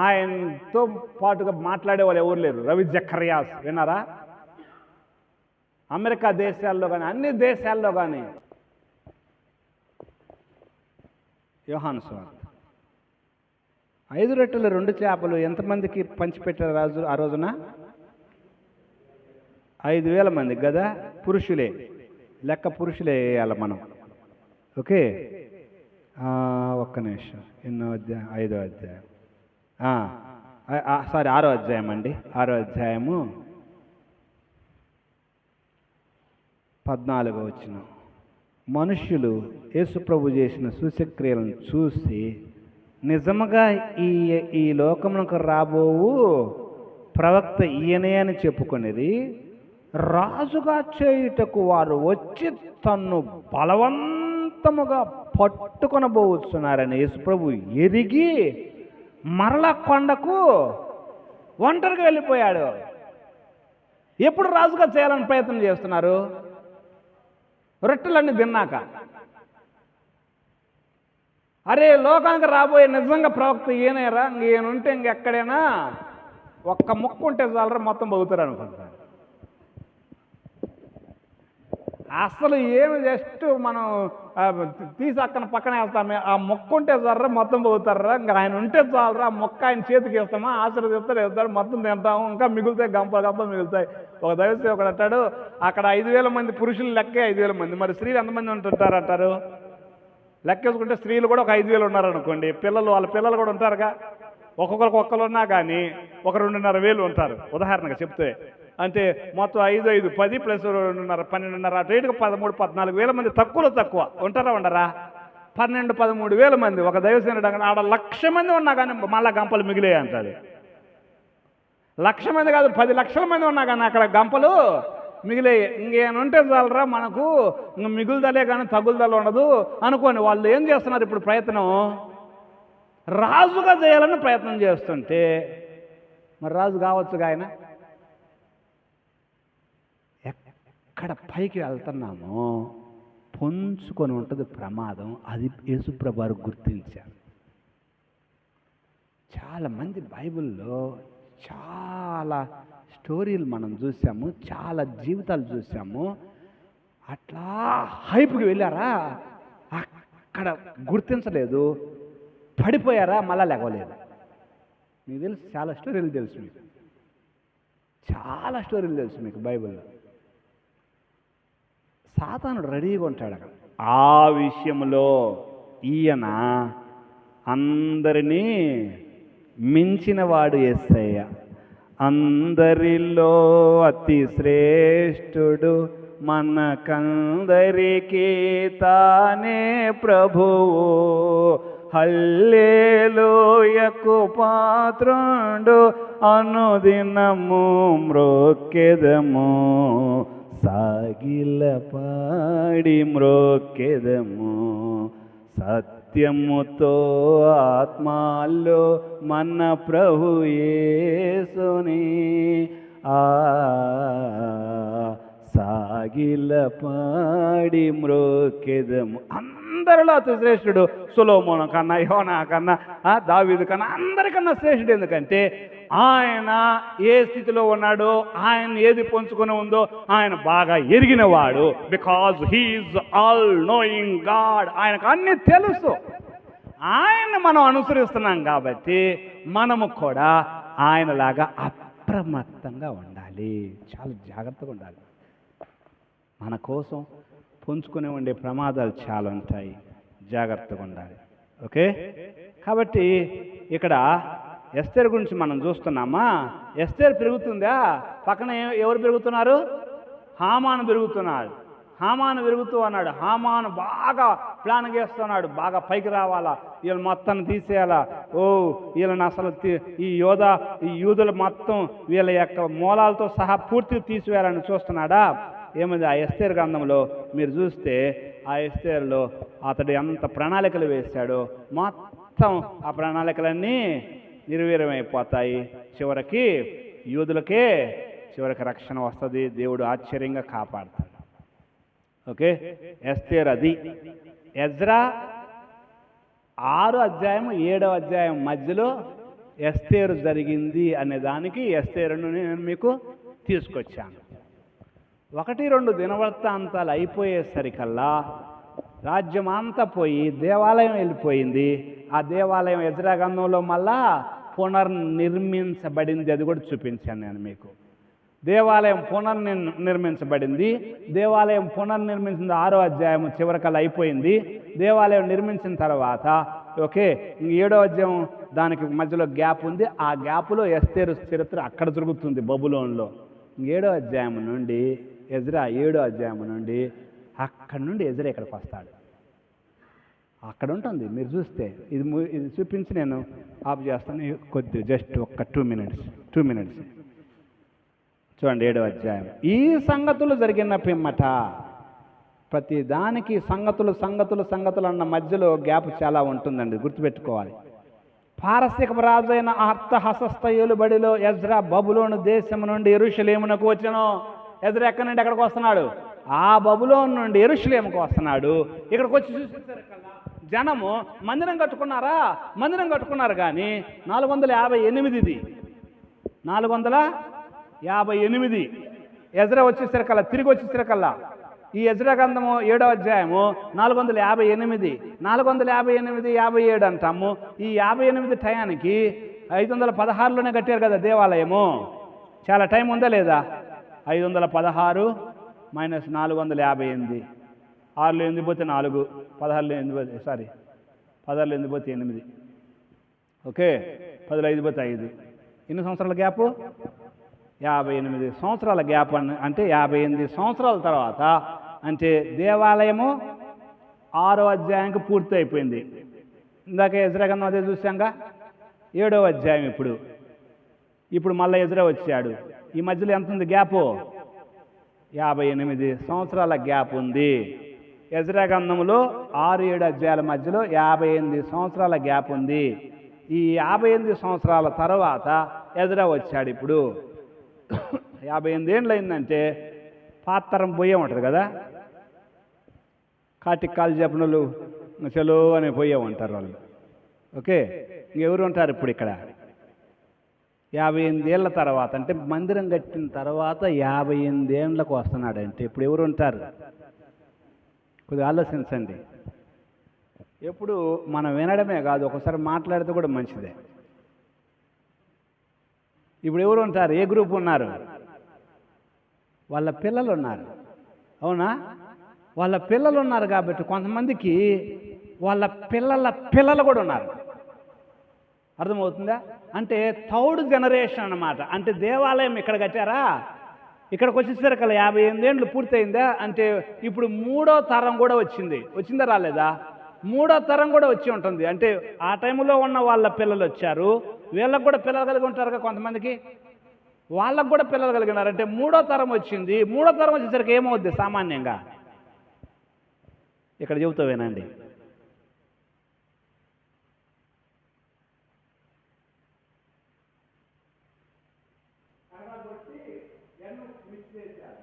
ఆయనతో పాటుగా మాట్లాడే వాళ్ళు ఎవరు లేరు. రవి జకర్యాస్ విన్నారా? అమెరికా దేశాల్లో కానీ అన్ని దేశాల్లో కానీ యోహాను సువార్త 5 రొట్టెలు 2 చేపలు ఎంతమందికి పంచిపెట్టారు రాజు ఆ రోజున? 5,000 మందికి కదా. పురుషులే, లెక్క పురుషులే వేయాలి మనం. ఓకే, ఒక్క నిమిషం. ఎన్నో అధ్యాయం? 5వ అధ్యాయం, సారీ 6వ అధ్యాయం అండి. 6వ అధ్యాయము 14వ వచనం. మనుష్యులు యేసుప్రభు చేసిన సూచక్రియలను చూసి నిజముగా ఈ లోకమునకు రాబోవు ప్రవక్త ఈయనే అని చెప్పుకునేది, రాజుగా చేయుటకు వారు వచ్చి తన్ను బలవంతముగా పట్టుకొనబోతున్నారని యేసుప్రభు ఎరిగి మరల కొండకు ఒంటరిగా వెళ్ళిపోయాడు. ఎప్పుడు రాజుగా చేయాలని ప్రయత్నం చేస్తున్నారు? రొట్టెలన్నీ తిన్నాక. అరే, లోకానికి రాబోయే నిజంగా ప్రవక్త ఈయనేరా, ఈయనుంటే ఇంకెక్కడైనా ఒక్క ముక్క ఉంటే చాలరా మొత్తం బతుకుతారు అనుకుంటారు. అసలు ఏమి జస్ట్ మనం తీసి పక్కన వేస్తామే, ఆ మొక్క ఉంటే చాలరా మొత్తం బతుకుతారా, ఇంకా ఆయన ఉంటే చాలరా, ఆ మొక్క ఆయన చేతికి వేస్తామా, ఆశీర్వదిస్తాడు, వేస్తాడు, మొత్తం తింటాము, ఇంకా మిగులుతాయి, గంపలు మిగులుతాయి. ఒక దైవసేవకుడు అంటాడు, అక్కడ 5,000 మంది పురుషులు లెక్కే 5,000 మంది, మరి స్త్రీలు ఎంతమంది ఉంటుంటారు అంటారు? లెక్కేసుకుంటే స్త్రీలు కూడా ఒక 5,000 ఉన్నారనుకోండి, వాళ్ళ పిల్లలు కూడా ఉంటారుగా, ఒక్కొక్కరు ఉన్నా కానీ ఒక 2,500 ఉంటారు ఉదాహరణగా చెప్తే. అంటే మొత్తం 5, 5, 10 ప్లస్ 2,500, 12,500, అటు రేటుగా 13, 14,000 మంది తక్కువ ఉంటారా ఉండరా? 12, 13,000 మంది. ఒక దైవసేనుడు ఆడ 1,00,000 మంది ఉన్నా కానీ మళ్ళా గంపలు మిగిలే అంటాడు. 1,00,000 మంది కాదు, 10 లక్షల మంది ఉన్నా కానీ అక్కడ గంపలు మిగిలే. ఇంకేనుంటే చాలరా మనకు, ఇంక మిగులుదలే కానీ తగులుదల ఉండదు అనుకోండి. వాళ్ళు ఏం చేస్తున్నారు ఇప్పుడు? ప్రయత్నం రాజుగా చేయాలని ప్రయత్నం చేస్తుంటే, మరి రాజు కావచ్చుగా ఆయన. ఎక్కడ పైకి వెళ్తున్నామో పొంచుకొని ఉంటుంది ప్రమాదం. అది యేసుప్రభు వారు గుర్తించారు. చాలామంది బైబిల్లో చాలా స్టోరీలు మనం చూసాము, చాలా జీవితాలు చూసాము. అట్లా హైప్కి వెళ్ళారా, అక్కడ గుర్తించలేదు, పడిపోయారా, మళ్ళా లేవలేదు. మీకు తెలుసు, చాలా స్టోరీలు తెలుసు మీకు, చాలా స్టోరీలు తెలుసు మీకు బైబిల్లో. సాతానుడు రెడీగా ఉంటాడు అక్కడ. ఆ విషయంలో ఈయన అందరినీ మించినవాడు యేసయ్య. అందరిలో అతి శ్రేష్ఠుడు, మనకందరికీ తానే ప్రభువు. హల్లెలూయకు పాత్రుండు, అనుదినము మ్రోక్కెదము, సాగిల పాడి మ్రోక్కెదము, సత్యముతో ఆత్మాల్లో మన ప్రభు యేసుని సాగిల పాడి మ్రోకెదము. అందరిలో అతి శ్రేష్ఠుడు సొలొమోను కన్నా, యోనా కన్నా, దావీదు కన్నా, అందరికన్నా శ్రేష్ఠుడు. ఎందుకంటే ఆయన ఏ స్థితిలో ఉన్నాడో, ఆయన ఏది పొంచుకొని ఉందో ఆయన బాగా ఎరిగినవాడు. Because he is all knowing God. ఆయనకు అన్నీ తెలుసు. ఆయన మనం అనుసరిస్తున్నాం కాబట్టి మనము కూడా ఆయనలాగా అప్రమత్తంగా ఉండాలి, చాలా జాగ్రత్తగా ఉండాలి. మన కోసం పొంచుకుని ఉండే ప్రమాదాలు చాలా ఉంటాయి, జాగ్రత్తగా ఉండాలి. ఓకే, కాబట్టి ఇక్కడ ఎస్తేరు గురించి మనం చూస్తున్నామా? ఎస్తేరు పెరుగుతుందా? పక్కన ఎవరు పెరుగుతున్నారు? హామాను పెరుగుతున్నాడు. హామాను పెరుగుతూ అన్నాడు. హామాను బాగా ప్లాన్ చేస్తున్నాడు, బాగా పైకి రావాలా, వీళ్ళు మొత్తాన్ని తీసేయాలా, వీళ్ళని అసలు ఈ యూదులు మొత్తం వీళ్ళ యొక్క మూలాలతో సహా పూర్తిగా తీసివేయాలని చూస్తున్నాడా? ఏమైంది? ఆ ఎస్తేరు గ్రంథంలో మీరు చూస్తే, ఆ ఎస్తేరులో అతడు ఎంత ప్రణాళికలు వేశాడో మొత్తం ఆ ప్రణాళికలన్నీ నిర్వీర్యమైపోతాయి. చివరికి యూదులకే చివరికి రక్షణ వస్తుంది, దేవుడు ఆశ్చర్యంగా కాపాడుతాడు. ఓకే, ఎస్తేరు అది. ఎజ్రా 6వ అధ్యాయం 7వ అధ్యాయం మధ్యలో ఎస్తేరు జరిగింది అనే దానికి ఎస్తేరును నేను మీకు తీసుకొచ్చాను. 1-2 దినవృత్తాంతాలు అయిపోయేసరికల్లా రాజ్యం అంతా పోయి దేవాలయం వెళ్ళిపోయింది. ఆ దేవాలయం ఎజ్రా గ్రంథంలో మళ్ళా పునర్నిర్మించబడింది. అది కూడా చూపించాను నేను మీకు. దేవాలయం పునర్నిర్మించబడింది. దేవాలయం పునర్నిర్మించింది 6వ అధ్యాయం చివరికల్లా అయిపోయింది. దేవాలయం నిర్మించిన తర్వాత ఓకే, 7వ అధ్యాయం దానికి మధ్యలో గ్యాప్ ఉంది. ఆ గ్యాప్లో ఎస్తేరు చరిత్ర అక్కడ జరుగుతుంది, బబులోన్లో. 7వ అధ్యాయం నుండి ఎజ్రా 7వ అధ్యాయం నుండి అక్కడి నుండి ఎజ్రా ఇక్కడికి వస్తాడు. అక్కడ ఉంటుంది, మీరు చూస్తే ఇది చూపించి నేను ఆఫ్ చేస్తాను కొద్దిగా, జస్ట్ ఒక 2 మినిట్స్ చూడండి. 7వ అధ్యాయం. ఈ సంగతులు జరిగిన పిమ్మట, ప్రతి దానికి సంగతులు అన్న మధ్యలో గ్యాప్ చాలా ఉంటుందండి, గుర్తుపెట్టుకోవాలి. పారసీక రాజు అయిన అర్తహషస్త ఏలుబడిలో ఎజ్రా బబులోను దేశం నుండి యెరూషలేమునకు వచ్చెను. ఎజ్రా ఎక్కడి నుండి ఎక్కడికి వస్తున్నాడు? ఆ బబులోను నుండి యెరూషలేముకు వస్తున్నాడు. ఇక్కడికి వచ్చి చూసేసరికల్లా జనము మందిరం కట్టుకున్నారు కానీ 458 458 ఎజ్రా వచ్చేసరికల్లా, తిరిగి వచ్చేసరికల్లా ఈ ఎజ్రా గ్రంథము 7వ అధ్యాయము 458 57 అంటాము. ఈ 58 టయానికి 516లోనే కట్టారు కదా దేవాలయము. చాలా టైం ఉందా లేదా? 516 మైనస్ 458, 6లో ఎందుకు పోతే 4, 16లో ఎందుకు పోతే 16లో ఎందుకు పోతే 8, ఓకే, 10లో 5 పోతే 5. ఎన్ని సంవత్సరాల గ్యాపు? 58 సంవత్సరాల గ్యాప్. అంటే 58 సంవత్సరాల తర్వాత, అంటే దేవాలయము 6వ అధ్యాయానికి పూర్తి అయిపోయింది. ఇందాక ఎజ్రా గ్రంథం అదే చూసాంగా. 7వ అధ్యాయం ఇప్పుడు మళ్ళీ ఎజ్రా వచ్చాడు. ఈ మధ్యలో ఎంత ఉంది గ్యాపు? 58 సంవత్సరాల గ్యాప్ ఉంది. ఎజ్రా గ్రంథంలో 6-7 అధ్యాయాల మధ్యలో 58 సంవత్సరాల గ్యాప్ ఉంది. ఈ 58 సంవత్సరాల తర్వాత ఎజ్రా వచ్చాడు. ఇప్పుడు 58 ఏళ్ళు అయిందంటే పాతరం పోయే ఉంటుంది కదా, కాటికి కాలు చెప్పిన వాళ్ళు చలో అని పోయే ఉంటారు వాళ్ళు. ఓకే, ఇంకెవరు ఉంటారు ఇప్పుడు ఇక్కడ? 58 ఏళ్ళ తర్వాత, అంటే మందిరం కట్టిన తర్వాత 58 ఏళ్ళకు వస్తున్నాడంటే ఇప్పుడు ఎవరు ఉంటారు? కొద్దిగా ఆలోచించండి. ఎప్పుడు మనం వినడమే కాదు, ఒకసారి మాట్లాడితే కూడా మంచిదే. ఇప్పుడు ఎవరు ఉంటారు? ఏ గ్రూప్ ఉన్నారు? వాళ్ళ పిల్లలు ఉన్నారు, అవునా? వాళ్ళ పిల్లలు ఉన్నారు కాబట్టి కొంతమందికి వాళ్ళ పిల్లలు కూడా ఉన్నారు. అర్థమవుతుందా? అంటే 3rd జనరేషన్ అన్నమాట. అంటే దేవాలయం ఇక్కడ కట్టారా, ఇక్కడికి వచ్చేసరికి 58 ఏళ్ళు పూర్తయిందా అంటే ఇప్పుడు 3వ తరం కూడా వచ్చిందా రాలేదా? 3వ తరం కూడా వచ్చి ఉంటుంది. అంటే ఆ టైంలో ఉన్న వాళ్ళ పిల్లలు వచ్చారు, వీళ్ళకు కూడా పిల్లలు కలిగి ఉంటారుగా కొంతమందికి, వాళ్ళకు కూడా పిల్లలు కలిగి ఉన్నారు. అంటే 3వ తరం వచ్చింది. 3వ తరం వచ్చేసరికి ఏమవుద్ది? సామాన్యంగా ఇక్కడ చెబుతా వినండి, పెన్ను మిస్ చేశారు.